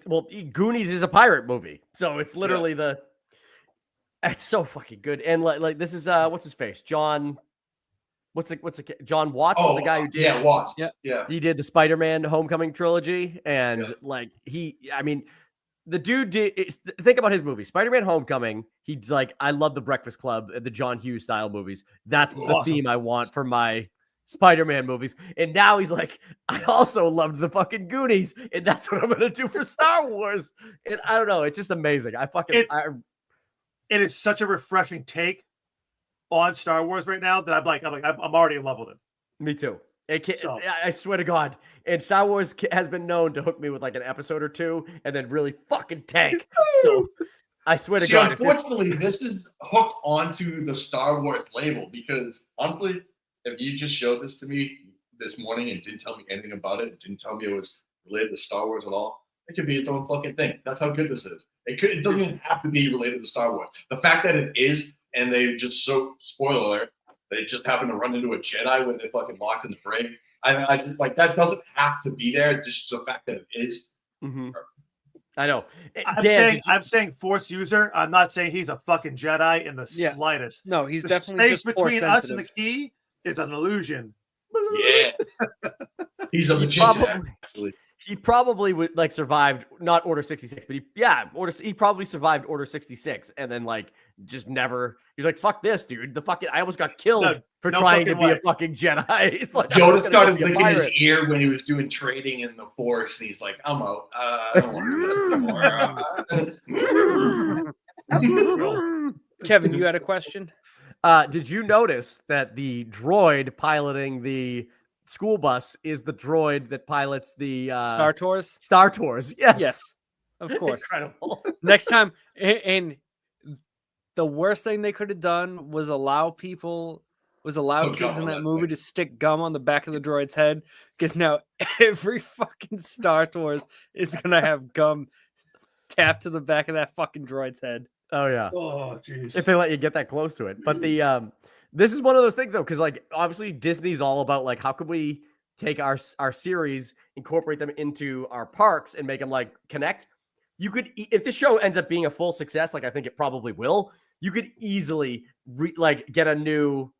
well, Goonies is a pirate movie, so it's literally the. It's so fucking good, and like this is what's his face, John. What's the John Watts, the guy who did yeah, watch. Yeah. Yeah. he did the Spider-Man Homecoming trilogy, and Yeah. like I mean, the dude think about his movie, Spider-Man Homecoming. He's like, I love the Breakfast Club, the John Hughes style movies. That's the Awesome. theme I want for my Spider-Man movies. And now he's like, I also loved the fucking Goonies, and that's what I'm gonna do for Star Wars. And I don't know, it's just amazing. It is such a refreshing take on Star Wars right now that I'm already in love with it. Me too. So- I swear to God. And Star Wars has been known to hook me with like an episode or two and then really fucking tank. So I swear to See, God. if this- unfortunately, this is hooked onto the Star Wars label because honestly, if you just showed this to me this morning and didn't tell me anything about it, didn't tell me it was related to Star Wars at all, it could be its own fucking thing. That's how good this is. It doesn't even have to be related to Star Wars. The fact that it is, and they just spoiler alert, they just happen to run into a Jedi when they're fucking locked in the brig. I like that doesn't have to be there. Just the fact that it is. Mhm. I know. I'm saying Force user. I'm not saying he's a fucking Jedi in the Yeah. slightest. No, he's The definitely space just Force between us and the sensitive. key is an illusion. Yeah. He's a He magician, probably- actually. he probably would like survived not Order 66, but he probably survived Order 66 and then like just never. He's like, fuck this, dude. I almost got killed for trying to be a fucking Jedi. It's like Yoda started licking his ear when he was doing trading in the Force, and he's like, I'm out. I don't want to do this anymore. Kevin, you had a question? Did you notice that the droid piloting the school bus is the droid that pilots the Star Tours? Star Tours, yes. Yes, of course. Incredible. Next time, and the worst thing they could have done was allow kids in that movie to stick gum on the back of the droid's head, because now every fucking Star Tours is gonna have gum tapped to the back of that fucking droid's head. Oh yeah. Oh jeez. If they let you get that close to it. But the this is one of those things though, because like obviously Disney's all about like how could we take our series, incorporate them into our parks and make them like connect. You could, if this show ends up being a full success, like I think it probably will, you could easily get a new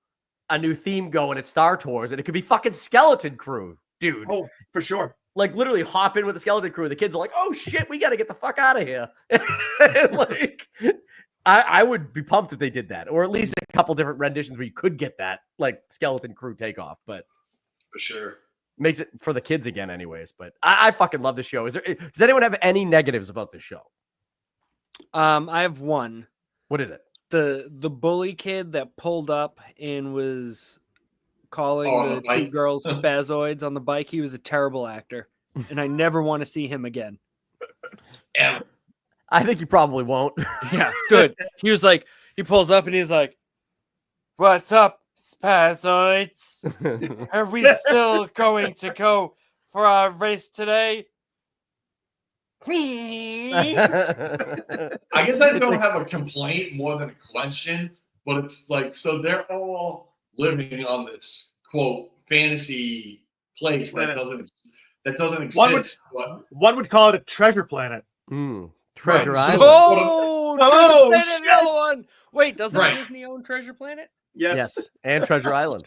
theme going at Star Tours, and it could be fucking Skeleton Crew, dude. Oh, for sure. Like literally hop in with the Skeleton Crew. The kids are like, "Oh shit, we got to get the fuck out of here!" Like, I would be pumped if they did that, or at least a couple different renditions where you could get that like Skeleton Crew takeoff. But For sure. makes it for the kids again, anyways. But I fucking love this show. Does anyone have any negatives about this show? I have one. What is it? The bully kid that pulled up and was calling the two girls spazoids on the bike. He was a terrible actor, and I never want to see him again. Yeah. I think you probably won't. Yeah, good. He was like, he pulls up and he's like, "What's up, spazoids? Are we still going to go for our race today?" I guess I don't have a complaint more than a question, but it's like, so they're all living on this quote fantasy place that doesn't exist. One would call it a treasure planet. Treasure Right. Island. Oh, Treasure Planet, the other one. Wait, doesn't Disney own Treasure Planet? Yes. And Treasure Island.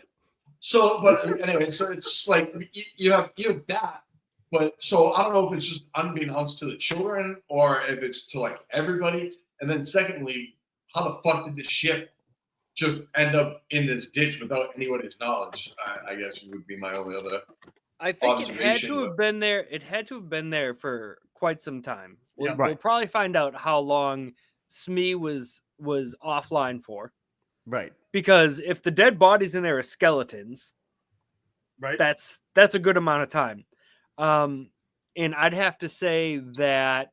So, but anyway, so it's just like you have that. But so I don't know if it's just unbeknownst to the children or if it's to like everybody. And then secondly, how the fuck did the ship just end up in this ditch without anybody's knowledge? I guess would be my only other. I think it had to have been there. It had to have been there for quite some time. We'll probably find out how long Smee was offline for. Right. Because if the dead bodies in there are skeletons, right, that's a good amount of time. And I'd have to say that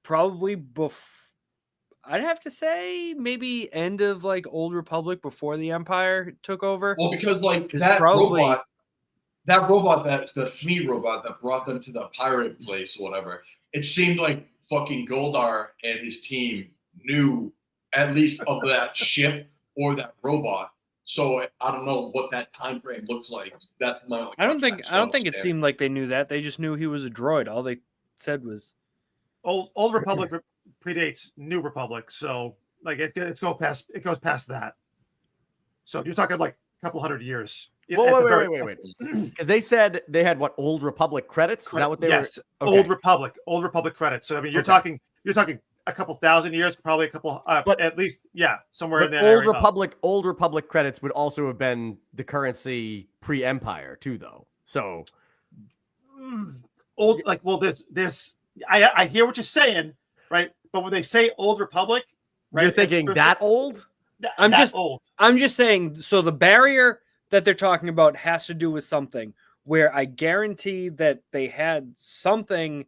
probably I'd have to say maybe end of like Old Republic before the Empire took over. Well, because like that robot, that's the Smee robot that brought them to the pirate place or whatever, it seemed like fucking Goldar and his team knew at least of that ship or that robot. So I don't know what that time frame looks like. That's my only I don't think it seemed like they knew that. They just knew he was a droid. All they said was Old Republic predates New Republic, so like it goes past that. So you're talking like a couple hundred years. Wait. Because they said they had what, Old Republic credits? Is that what they were? Okay. Old Republic credits. So I mean, you're talking a couple thousand years, probably a couple, but at least, somewhere in there. Old Republic credits would also have been the currency pre-Empire too, though. So this. I hear what you're saying, right? But when they say Old Republic, right, you're thinking that old. I'm just saying. So the barrier that they're talking about has to do with something where I guarantee that they had something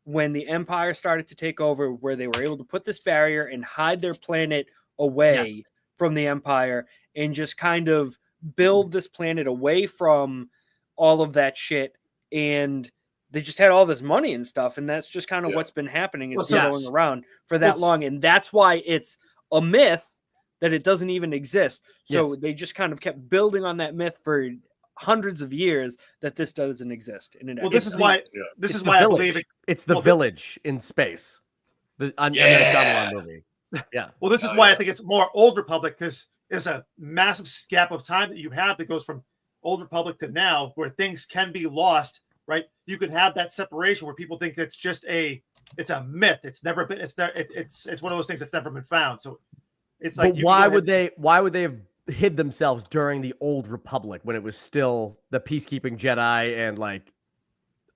when the Empire started to take over, where they were able to put this barrier and hide their planet away from the Empire and just kind of build this planet away from all of that shit. And they just had all this money and stuff. And that's just kind of what's been happening. It's been going around for that long. And that's why it's a myth that it doesn't even exist. So they just kind of kept building on that myth for hundreds of years that this doesn't exist. This is why I believe it's the village in space. The Shyamalan movie. Yeah. Well, this is why I think it's more Old Republic, because there's a massive gap of time that you have that goes from Old Republic to now, where things can be lost, right? You can have that separation where people think it's just it's a myth. It's never been. It's one of those things that's never been found. So it's like. But why would they have hid themselves during the Old Republic when it was still the peacekeeping Jedi and like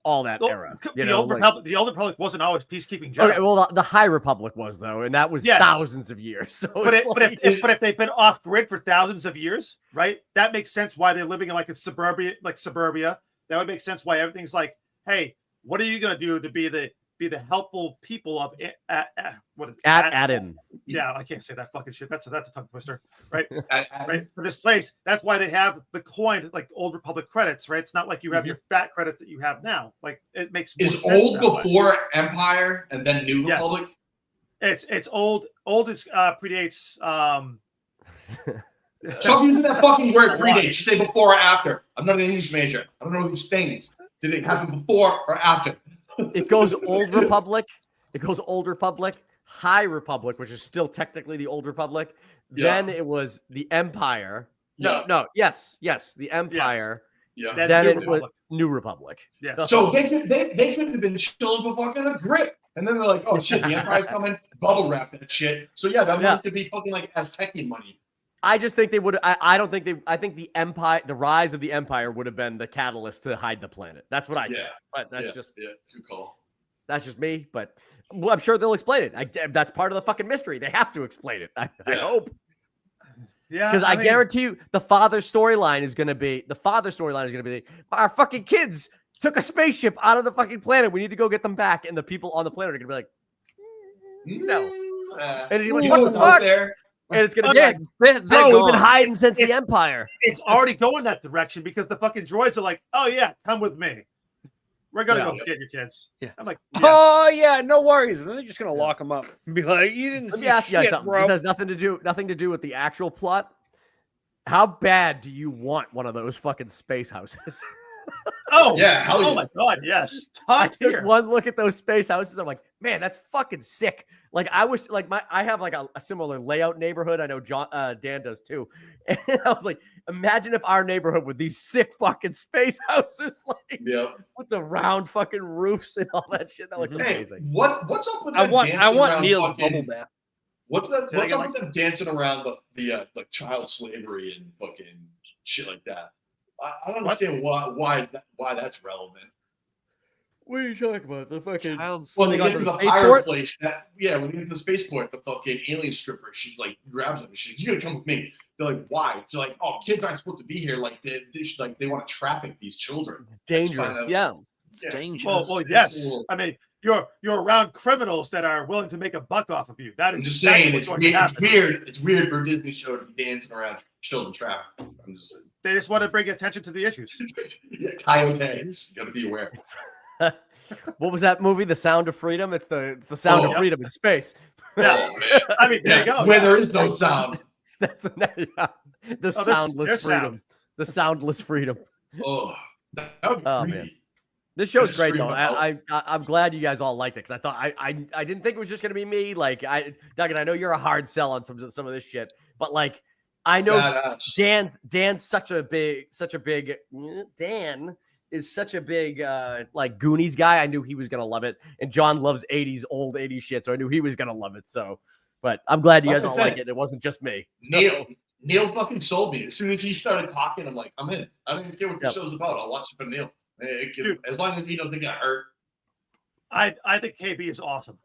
all that era? The Old Republic wasn't always peacekeeping Jedi. Okay, well, the High Republic was though, and that was thousands of years. So but if they've been off grid for thousands of years, right? That makes sense why they're living in like suburbia. That would make sense why everything's like, hey, what are you gonna do to be the helpful people of Aden? Yeah, I can't say that fucking shit. That's a tongue twister, right? Right for this place. That's why they have the coin, like Old Republic credits, right? It's not like you have your fat credits that you have now. Like it makes more is sense old before way. Empire and then New Republic. It's old. Old is predates. Stop using that fucking word predates. You say before or after. I'm not an English major. I don't know these things. Did it happen before or after? It goes Old Republic. It goes Old Republic, High Republic, which is still technically the Old Republic. Yeah. Then it was the Empire. Yes, the Empire. Yes. Yeah. Then it was New Republic. Yeah. So they could have been chilling for fucking a grip. And then they're like, oh shit, the Empire's coming, bubble wrap that shit. So that money could be fucking like Aztecian money. I just think they would. I don't think they. I think the Empire, the rise of the Empire, would have been the catalyst to hide the planet. That's what I. Yeah. Think. But that's just. Yeah. Good call. That's just me. But I'm sure they'll explain it. That's part of the fucking mystery. They have to explain it. I hope. Yeah. Because I guarantee you, the father storyline is going to be our fucking kids took a spaceship out of the fucking planet. We need to go get them back, and the people on the planet are going to be like, no. And he's like, what the fuck? And it's gonna be like, bro, we've been hiding since the Empire. It's already going that direction because the fucking droids are like, oh yeah, come with me. We're gonna go get your kids. Yeah. I'm like, yes. Oh yeah, no worries. And then they're just gonna lock them up and be like, you didn't see shit, bro. This has nothing to do with the actual plot. How bad do you want one of those fucking space houses? Oh yeah! Oh my god! Yes. I took one look at those space houses. I'm like, man, that's fucking sick. Like I wish, like I have like a similar layout neighborhood. I know Dan does too. And I was like, imagine if our neighborhood with these sick fucking space houses, like with the round fucking roofs and all that shit. That looks amazing. What's up with that? I want Neil's bubble bath. What's up with them dancing around the like child slavery and fucking shit like that? I don't understand why that's relevant. What are you talking about? The fucking when they get to the fireplace, when they get to the spaceport, the fucking alien stripper, she's like grabs him and she's like, you gotta come with me. They're like, why? They're like, oh, kids aren't supposed to be here. Like they want to traffic these children. It's dangerous. It's dangerous. Well, yes. I mean, you're around criminals that are willing to make a buck off of you. That is I'm just saying it's weird. It's weird for a Disney show to be dancing around children traffic. I'm just saying. They just want to bring attention to the issues. Coyotes, gotta be aware. What was that movie? The Sound of Freedom. It's the Sound of Freedom in space. Yeah. Oh, man. I mean, there you go. Where there is no sound. That's the soundless freedom. Sound. The soundless freedom. Oh, that would be creepy. Man. This show's great though. I'm glad you guys all liked it because I thought I didn't think it was just gonna be me. Like Duggan, I know you're a hard sell on some of this shit, but like I know Dan's such a big Dan is such a big like Goonies guy. I knew he was gonna love it, and John loves old 80s shit, so I knew he was gonna love it. So, but I'm glad you guys all like it. It wasn't just me. Neil fucking sold me. As soon as he started talking, I'm like, I'm in. I don't even care what the show's about. I'll watch it for Neil. As long as he doesn't get hurt. I think KB is awesome.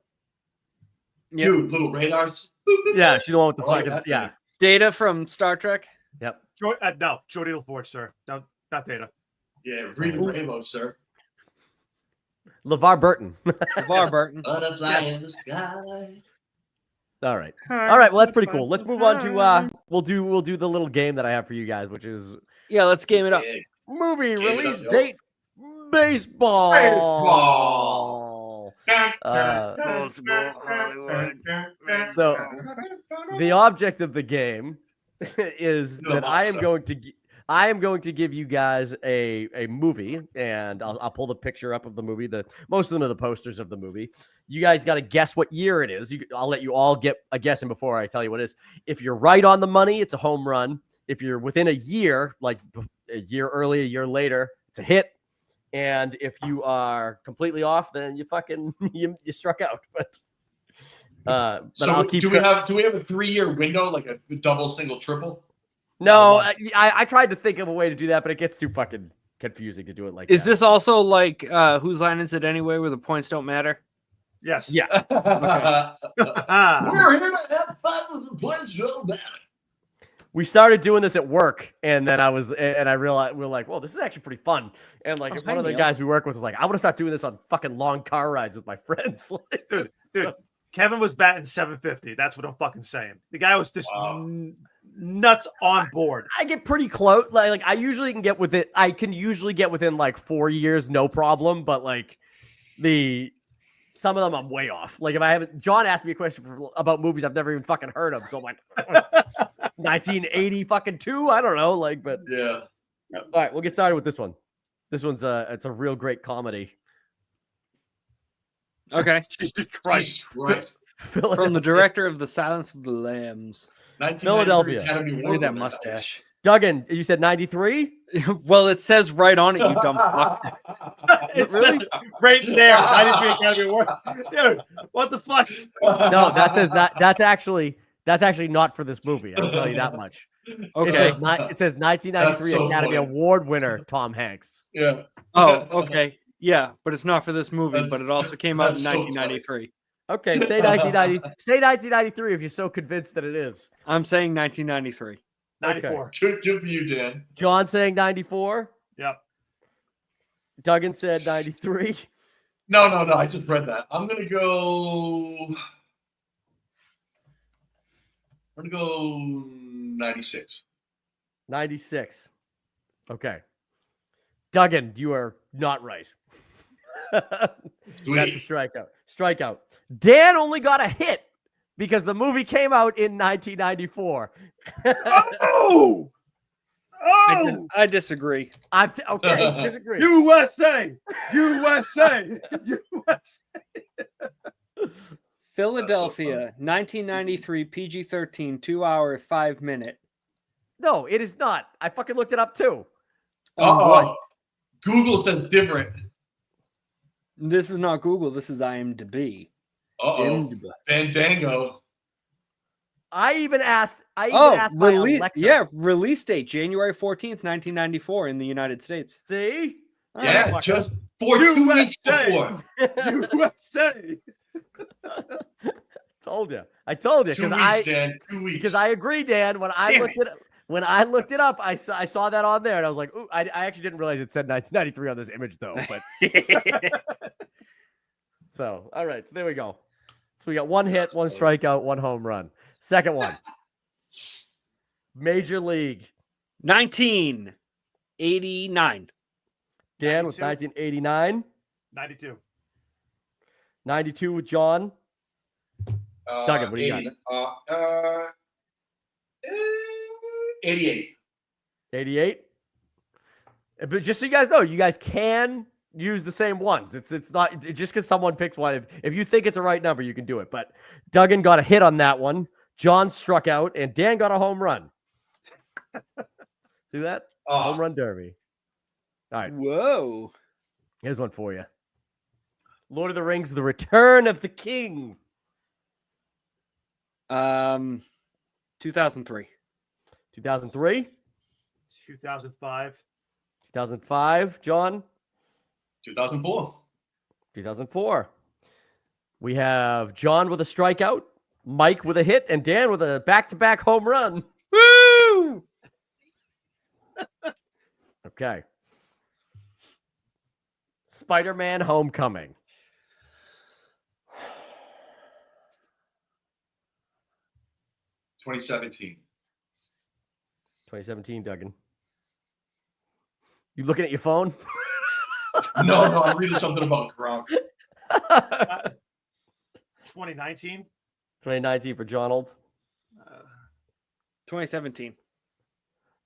Dude, little radars. Yeah, she's the one with the fucking Data from Star Trek. Yep. No, Jodie LaForge, sir. No, not Data. Yeah, reading Rainbow, sir. LeVar Burton. LeVar Burton. Butterfly in the sky. All right. Well, that's pretty cool. Let's move on to we'll do the little game that I have for you guys, which is let's game it up. Movie release date. Baseball. So the object of the game is that I am going to give you guys a movie, and I'll pull the picture up of the movie. Most of them are the posters of the movie. You guys got to guess what year it is. I'll let you all get a guess, and before I tell you what it is, if you're right on the money, it's a home run. If you're within a year, like a year early, a year later, it's a hit. And if you are completely off, then you fucking you struck out. But So I'll keep. do we have a 3-year window, like a double, single, triple? No, I tried to think of a way to do that, but it gets too fucking confusing to do it like that. Is this also like Whose Line Is It Anyway, where the points don't matter? Yes. Yeah. We're here to have fun with the points don't matter. We started doing this at work, and then I realized we're like, well, this is actually pretty fun. And like Oh, one of the Neil. guys we work with was like, I want to start doing this on fucking long car rides with my friends. Dude, Kevin was batting 750. That's what I'm fucking saying. The guy was just Wow. nuts on board. I get pretty close. Like I usually can get with it. I can usually get within like 4 years, no problem. But like some of them I'm way off. Like if I haven't, John asked me a question about movies I've never even fucking heard of. So I'm like, 1980 fucking 2. I don't know. Like, but Yeah. all right, we'll get started with this one. This one's it's a real great comedy. Okay. Jesus Christ. Jesus Christ. From the director of The Silence of the Lambs. 1993 Philadelphia. Academy Look Award at that winner, mustache. Duggan, you said 93? Well, it says right on it, you dumb fuck. It's Really? right there. 93 Academy Award. Dude, what the fuck? No, that says that. That's actually not for this movie. I can tell you that much. Okay. It says 1993 That's so Academy funny. Award winner Tom Hanks. Yeah. Oh, okay. Yeah, but it's not for this movie, That's- but it also came out in that's so funny. 1993. Okay, say 1990. Say 1993 if you're so convinced that it is. I'm saying 1993. 94. Good for you, Dan. John saying 94. Yep. Duggan said 93. No. I just read that. I'm gonna go 96. 96. Okay. Duggan, you are not right. That's a strikeout. Strikeout. Dan only got a hit because the movie came out in 1994. Oh! Oh! I disagree. Okay, disagree. USA! USA! Philadelphia, 1993, PG-13, 2 hour, 5 minute. No, it is not. I fucking looked it up too. Oh, Google says different. This is not Google. This is IMDb. Fandango. I even asked my Alexa. Release date January 14th, 1994 in the United States. See? All Yeah, right, just 2 weeks before. USA! I told you 2 because weeks, Dan. 2 weeks. because I agree, Dan. When I looked it up, I saw that on there, and I was like, "Ooh!" I actually didn't realize it said 1993 on this image, though. But so, all right, so there we go. So we got one hit, one strikeout, one home run. Second one, Major League. 1989. Dan with 92. 1989, 92. 92 with John. Duggan, what do you got? 88. 88. But just so you guys know, you guys can use the same ones. It's not just because someone picks one. If you think it's a right number, you can do it. But Duggan got a hit on that one. John struck out, and Dan got a home run. See that? Home run derby. All right. Whoa. Here's one for you. Lord of the Rings: The Return of the King. 2003. 2003. 2005. 2005. John. 2004. 2004. We have John with a strikeout, Mike with a hit, and Dan with a back-to-back home run. Woo! Okay. Spider-Man: Homecoming. 2017. 2017, Duggan. You looking at your phone? No, I'm reading something about Gronk. 2019. 2019 for Jonald. 2017.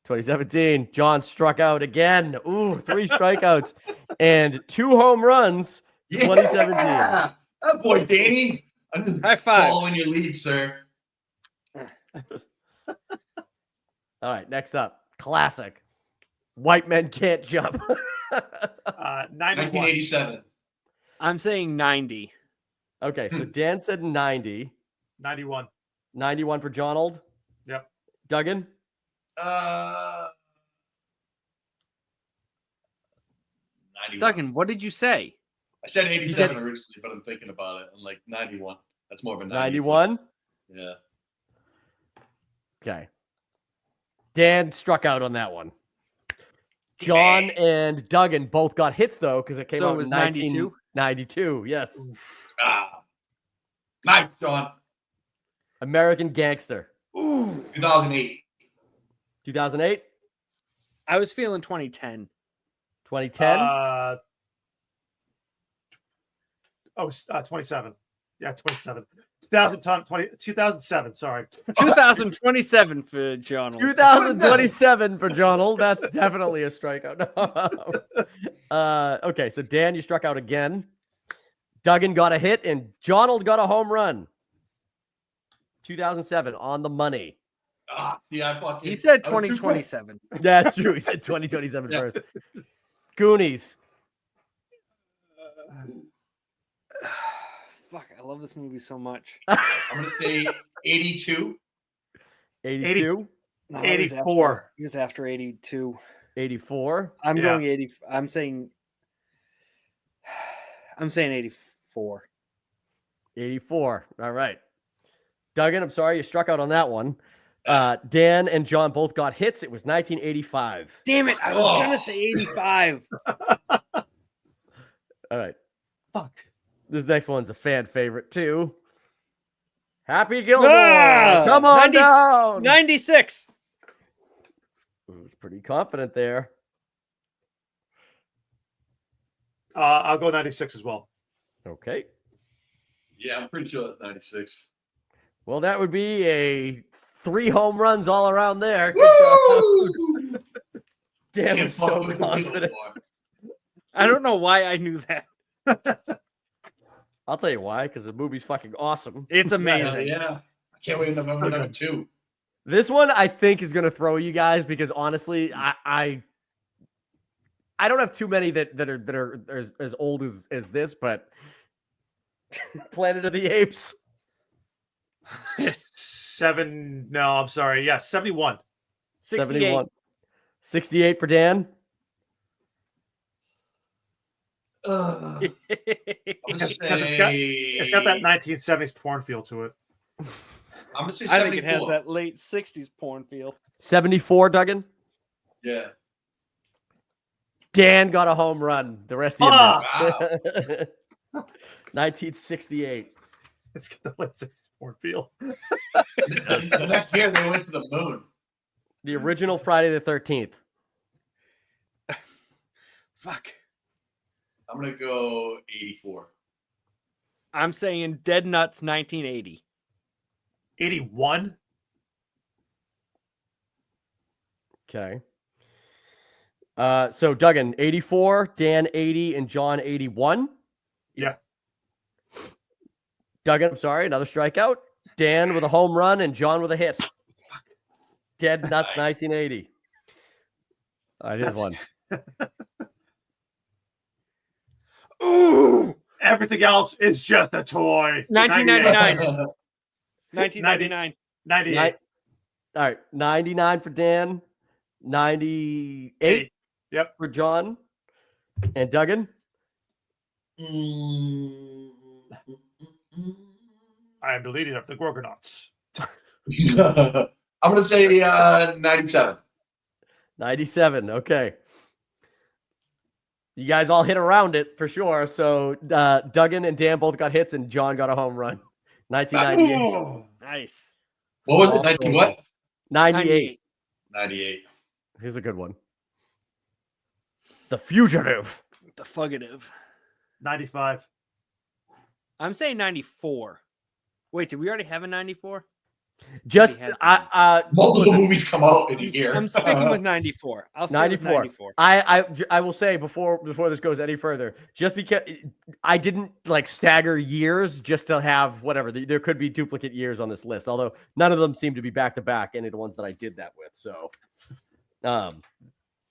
2017, John struck out again. Ooh, 3 strikeouts and 2 home runs. 2017. That boy, Danny. I'm just High five. following your lead, sir. All right, next up, classic. White men can't jump. 91. 1987. I'm saying 90. Okay, so Dan said 90. 91. 91 for John Old. Yep. Duggan? 91. Duggan, what did you say? I said 87 said- originally, but I'm thinking about it. I'm like 91. That's more of a 91? Yeah. Okay. Dan struck out on that one. John and Duggan both got hits, though, because it came So out it was in 92? 1992. Yes. Nice, John. American Gangster. 2008. 2008? I was feeling 2010. 2010? 27. Yeah, 27. 2007. Sorry. 2027 for John. 2027 for John Old. That's definitely a strikeout. Okay, so Dan, you struck out again. Duggan got a hit, and John Old got a home run. 2007 on the money. See, I fucking. He said I was too quick. 2027. That's true. He said 2027 Yeah. first. Goonies. Fuck, I love this movie so much. I'm gonna say 82. 82. No, 84. He was after 82. 84. I'm Yeah. going 80. I'm saying 84. 84. All right. Duggan, I'm sorry you struck out on that one. Dan and John both got hits. It was 1985. Damn it! I was gonna say 85. All right. Fuck. This next one's a fan favorite, too. Happy Gilmore. Ah! Come on 90 down. 96. Was pretty confident there. I'll go 96 as well. Okay. Yeah, I'm pretty sure that's 96. Well, that would be a 3 home runs all around there. Good Woo! job. Dan Can't was fuck so with the confident. Gilmore. I don't know why I knew that. I'll tell you why, because the movie's fucking awesome. It's Hell amazing. yeah. I can't wait until November number 2. This one I think is gonna throw you guys because honestly, I don't have too many that are as old as this, but Planet of the Apes. 7. No, I'm sorry. Yeah, 71. 71. 68 for Dan. I'm gonna Because say, it's got that 1970s porn feel to it. I'm gonna say 74. I think it has that late 60s porn feel. 74, Duggan. Yeah. Dan got a home run. The rest of you missed. Wow. 1968. It's got the late 60s porn feel. The next year they went to the moon. The original Friday the 13th. Fuck. I'm gonna go 84. I'm saying Dead Nuts 1980. 81. Okay. So Duggan 84, Dan 80, and John 81. Yeah. Duggan, I'm sorry, another strikeout. Dan with a home run and John with a hit. Dead Nuts 1980. All right, here's one. Ooh, everything else is just a toy. 1999. 1999. 98. All right, 99 for Dan, 98 Yep. for John, and Duggan. I am deleting up the Gorgonauts. I'm gonna say 97. 97. Okay. You guys all hit around it for sure. So Duggan and Dan both got hits, and John got a home run. 1998. Oh, Nice. What was it? Also- 90 what? 98. 98. Here's a good one. The Fugitive. The fugitive. 95. I'm saying 94. Wait, did we already have a 94? Just had Multiple listen, movies come out in a year. I'm sticking with 94. I'll stick 94. with 94. I will say before this goes any further, just because I didn't like stagger years just to have whatever. There could be duplicate years on this list, although none of them seem to be back to back. Any of the ones that I did that with, so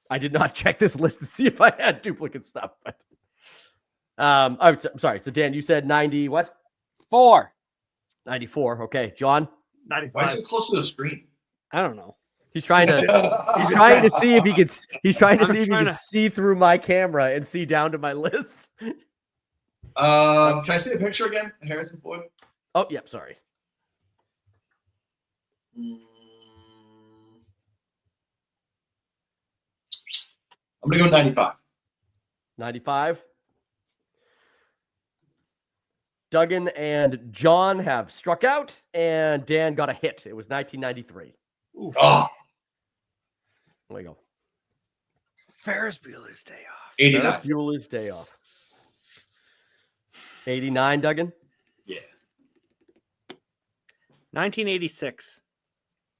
I I did not check this list to see if I had duplicate stuff. But I'm sorry. So Dan, you said 90 what? 4. 94. Okay, John. Why is 95. it close to the screen? I don't know. He's trying to. He's trying to see if he could. He's trying to see if he can see through my camera and see down to my list. Can I see the picture again? Harrison Ford. Oh, yeah. Sorry. I'm gonna go 95. 95. Duggan and John have struck out, and Dan got a hit. It was 1993. Oof. Oh, There we go. Ferris Bueller's Day Off. 89. Ferris Bueller's Day Off. 89, Duggan. Yeah. 1986.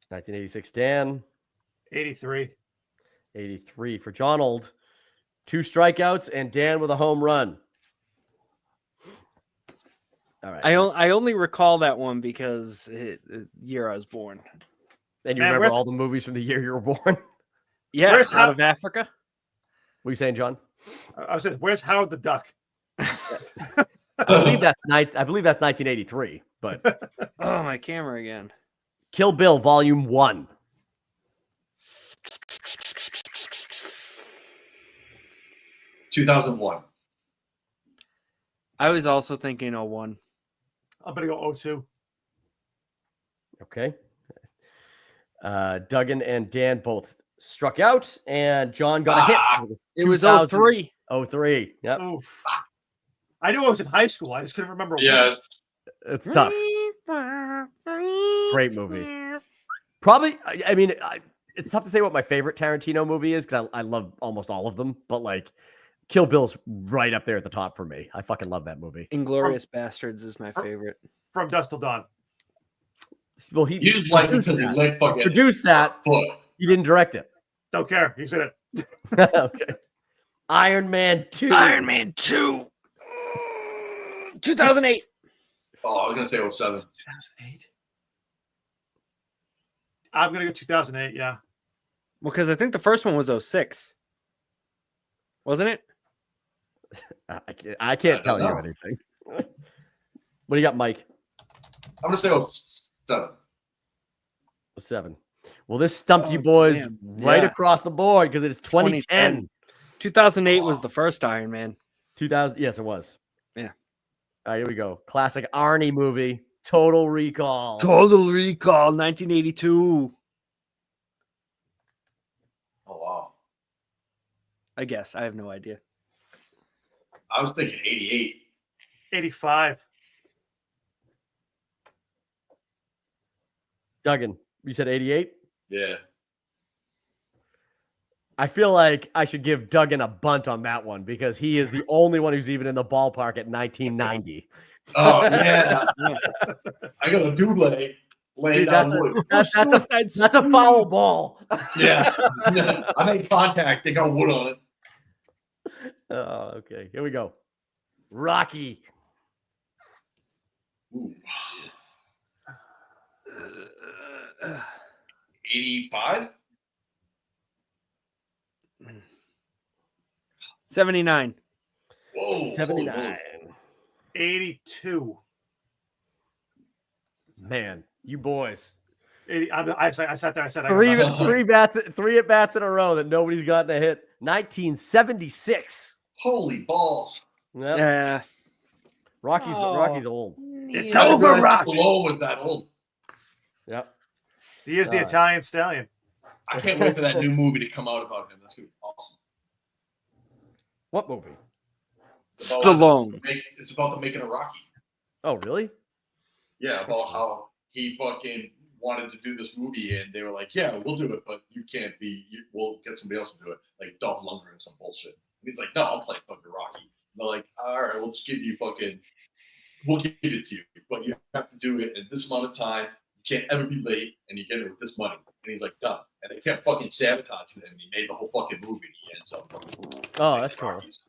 1986, Dan. 83. 83 for John Old. 2 strikeouts, and Dan with a home run. All right. I only recall that one because the year I was born. And you Man, remember where's- all the movies from the year you were born? Yeah, Where's out of Africa. What are you saying, John? I was saying, where's Howard the Duck? I believe that's 1983, but Oh, my camera again. Kill Bill Volume 1. $2001. I was also thinking 01. I'm gonna go 02. Okay. Duggan and Dan both struck out, and John got a hit. It was 2000 03. 03. Yep. Oof. I knew I was in high school. I just couldn't remember. Yeah. It's tough. Great movie. Probably, I mean, it's tough to say what my favorite Tarantino movie is because I love almost all of them, but like Kill Bill's right up there at the top for me. I fucking love that movie. Inglorious Bastards is my favorite. From Dusk Till Dawn. Well, he You just like produced because he that. licked fucking Produced that. foot. He didn't direct it. Don't care. He's in it. Okay. Iron Man 2. Iron Man 2. 2008. Oh, I was gonna say 07. 2008. I'm gonna go 2008. Yeah. Well, because I think the first one was 06. Wasn't it? I can't tell you know. anything. What do you got, Mike? I'm gonna say 07. 7. Well, this stumped you Oh, boys damn. right Yeah. across the board because it is 2010. 2008 was the first Iron Man. 2000. Yes, it was. Yeah. All right, here we go. Classic Arnie movie, Total Recall. Total Recall, 1982. Oh wow. I guess. I have no idea. I was thinking 88. 85. Duggan, you said 88? Yeah. I feel like I should give Duggan a bunt on that one because he is the only one who's even in the ballpark at 1990. Oh yeah. I got a double laying Dude, down wood. that's a foul ball. Yeah. I made contact. They got wood on it. Oh, okay. Here we go. Rocky. Ooh. 85. 79. Whoa. 79. 82. Man, you boys. 80, I sat there. I said, Three at bats in a row that nobody's gotten a hit. 1976. Holy balls. Yep. Yeah. Rocky's old. It's I didn't over, realize Rock. Stallone was that old. Yep. He is the Italian stallion. I can't wait for that new movie to come out about him. That's gonna be awesome. What movie? It's about Stallone. It's about the making of Rocky. Oh, really? Yeah, about how he fucking wanted to do this movie, and they were like, "Yeah, we'll do it, but you can't be. We'll get somebody else to do it, like Dolph Lundgren or some bullshit." And he's like, "No, I'm playing fucking Rocky." And they're like, "All right, we'll just give you fucking. We'll give it to you, but you have to do it in this amount of time. You can't ever be late, and you get it with this money." And he's like, "Done." And they kept fucking sabotaging him. And he made the whole fucking movie. And he ends up. Oh, that's cool. Rockies.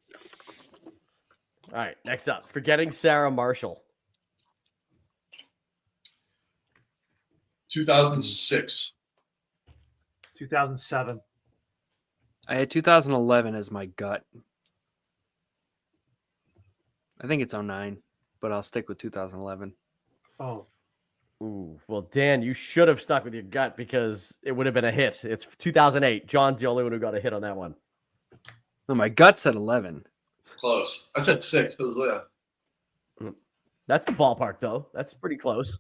All right, next up. Forgetting Sarah Marshall. 2006. 2007. I had 2011 as my gut. I think it's 09, but I'll stick with 2011. Oh, Ooh, well, Dan, you should have stuck with your gut because it would have been a hit. It's 2008. John's the only one who got a hit on that one. No, my gut said 11. Close. I said 6. It was That's the ballpark, though. That's pretty close.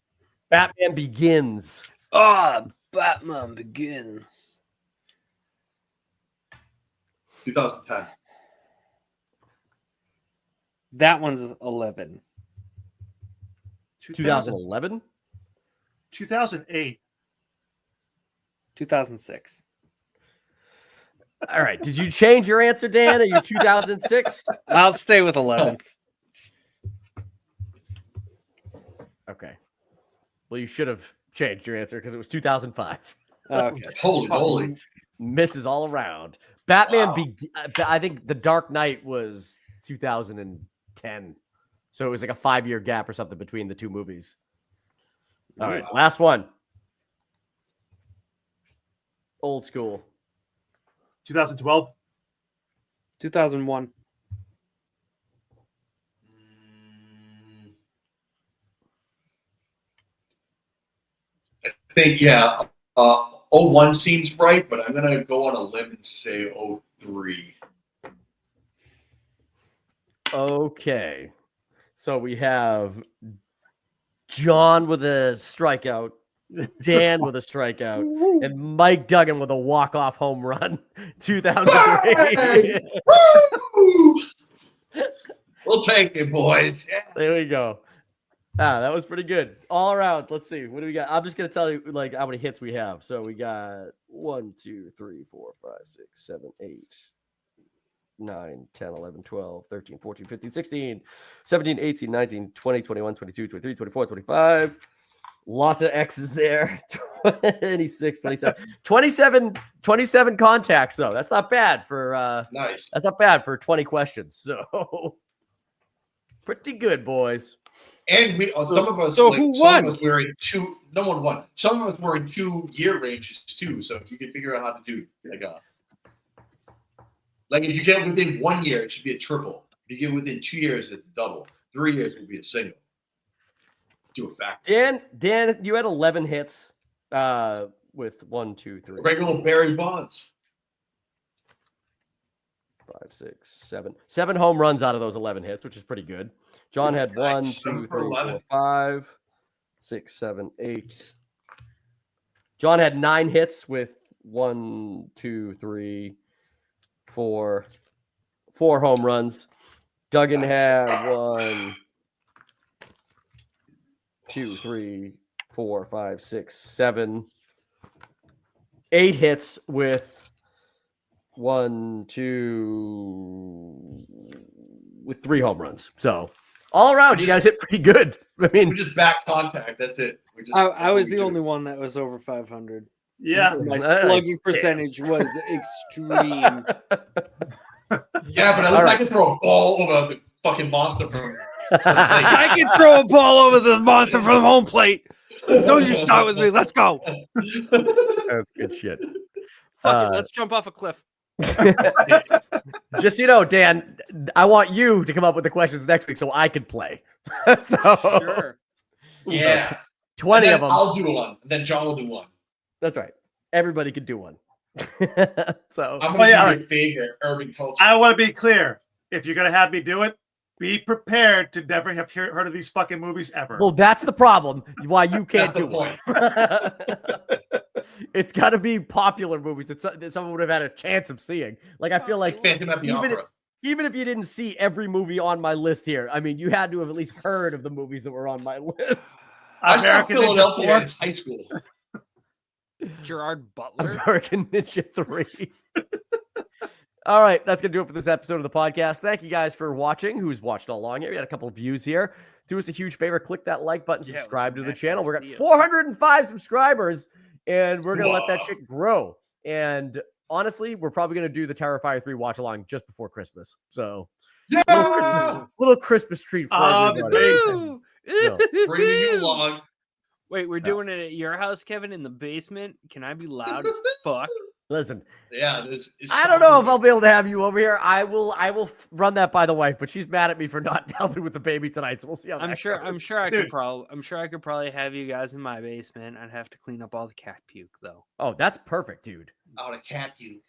Batman Begins. Ah, Batman Begins. 2010. That one's 11. 2011? 2008. 2006. All right. Did you change your answer, Dan? Are you 2006? I'll stay with 11. Okay. Well, you should have changed your answer because it was 2005. Okay. Holy. Misses all around. Batman, Wow. I think The Dark Knight was 2010. So it was like a 5-year gap or something between the two movies. All right. Last one. Old school. 2012. 2001. I think, yeah. 01 seems right, but I'm going to go on a limb and say 03. Okay. So we have John with a strikeout, Dan with a strikeout, and Mike Duggan with a walk-off home run. 2003. Woo! We'll take it, boys. Yeah. There we go. That was pretty good. All around. Let's see. What do we got? I'm just going to tell you like how many hits we have. So we got 1, 2, 3, 4, 5, 6, 7, 8, 9, 10, 11, 12, 13, 14, 15, 16, 17, 18, 19, 20, 21, 22, 23, 24, 25. Lots of X's there. 26, 27, 27 contacts, though. That's not bad for Nice. That's not bad for 20 questions. So pretty good, boys. And we some of us so like, who some won? of us were in two. No one won. Some of us were in 2 year ranges too. So if you can figure out how to do like if you get within 1 year, it should be a triple. If you get within 2 years, it's a double. 3 years will be a single. Do a fact. Dan, you had 11 hits with 1, 2, 3. Regular Barry Bonds. 5, 6, 7. 7 home runs out of those 11 hits, which is pretty good. John had 1, 2, 3, 4, 5, 6, 7, 8. John had 9 hits with 1, 2, 3, 4 home runs. Duggan had 1, 2, 3, 4, 5, 6, 7, 8 hits with 1, 2 with 3 home runs. So all around, you guys hit pretty good. I mean, We're just back contact. That's it. I was the only one that was over 500. Yeah. My slugging percentage was extreme. Yeah, but at least I can throw a ball over the fucking monster from. I can throw a ball over the monster from home plate. Don't you start with me. Let's go. that's good shit. Fuck it. Let's jump off a cliff. Just so you know, Dan, I want you to come up with the questions next week so I can play. So Sure. Yeah. 20 of them. I'll do one. And then John will do one. That's right. Everybody could do one. So I'm going to do your favorite urban culture. I want to be clear. If you're going to have me do it, be prepared to never have heard of these fucking movies ever. well, that's the problem. Why you can't That's the do one. It's got to be popular movies that someone would have had a chance of seeing. Like I feel like Phantom at the Opera. even if you didn't see every movie on my list here, I mean, you had to have at least heard of the movies that were on my list. I saw American Ninja Philadelphia 4. in high school. Gerard Butler. American Ninja 3. All right, that's going to do it for this episode of the podcast. Thank you guys for watching. Who's watched all along here? We had a couple of views here. Do us a huge favor. Click that like button. Subscribe to the channel. We're at 405 subscribers, and we're going to let that shit grow. And honestly, we're probably going to do the Terrifier 3 watch along just before Christmas. So, little Christmas treat for everybody. Amazing. So, Bringing you along. Wait, we're doing it at your house, Kevin, in the basement? Can I be loud as fuck? Listen, Yeah, I don't know if I'll be able to have you over here. I will run that by the wife, but she's mad at me for not helping with the baby tonight. So we'll see how I'm that sure goes. I Dude. could probably have you guys in my basement. I'd have to clean up all the cat puke though. Oh, that's perfect, dude. out a cat you.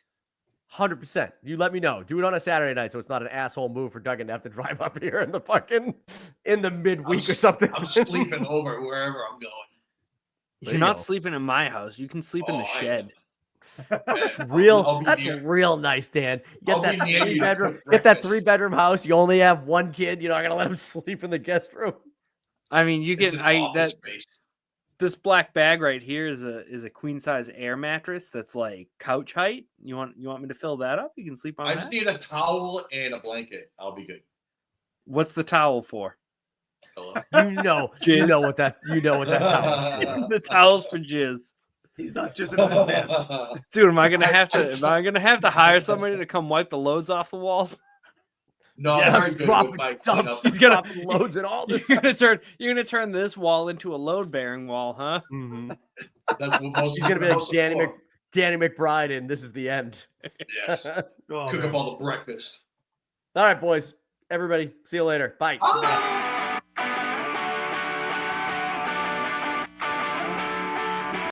100%. You let me know. Do it on a Saturday night so it's not an asshole move for Duggan to have to drive up here in the midweek or something. I'm sleeping over wherever I'm going. There You're you not go. sleeping in my house. You can sleep in the Oh, I shed. That's I'll real. be That's near- real nice, Dan. I'll Get be that near you 3-bedroom. for Get that breakfast. 3-bedroom house. You only have one kid. You're not gonna let him sleep in the guest room. I mean, you It's get an office space. this black bag right here is a queen size air mattress that's like couch height. You want me to fill that up? You can sleep on I that. just need a towel and a blanket. I'll be good. What's the towel for? Hello. You know Jizz. what that towel is for. The towel's for jizz. He's not just in his pants. Dude, am I gonna have to hire somebody to come wipe the loads off the walls? No, Yeah, I'm very He's good dropping with my dumps. cleanup. He's gonna- dropping loads and all this. You're gonna turn this wall into a load bearing wall, huh? Mhm. That's what most He's gonna be like most of Danny McBride, and this is the end. Yes. Oh, Cook man. up all the breakfast. All right, boys. Everybody, see you later. Bye. Ah!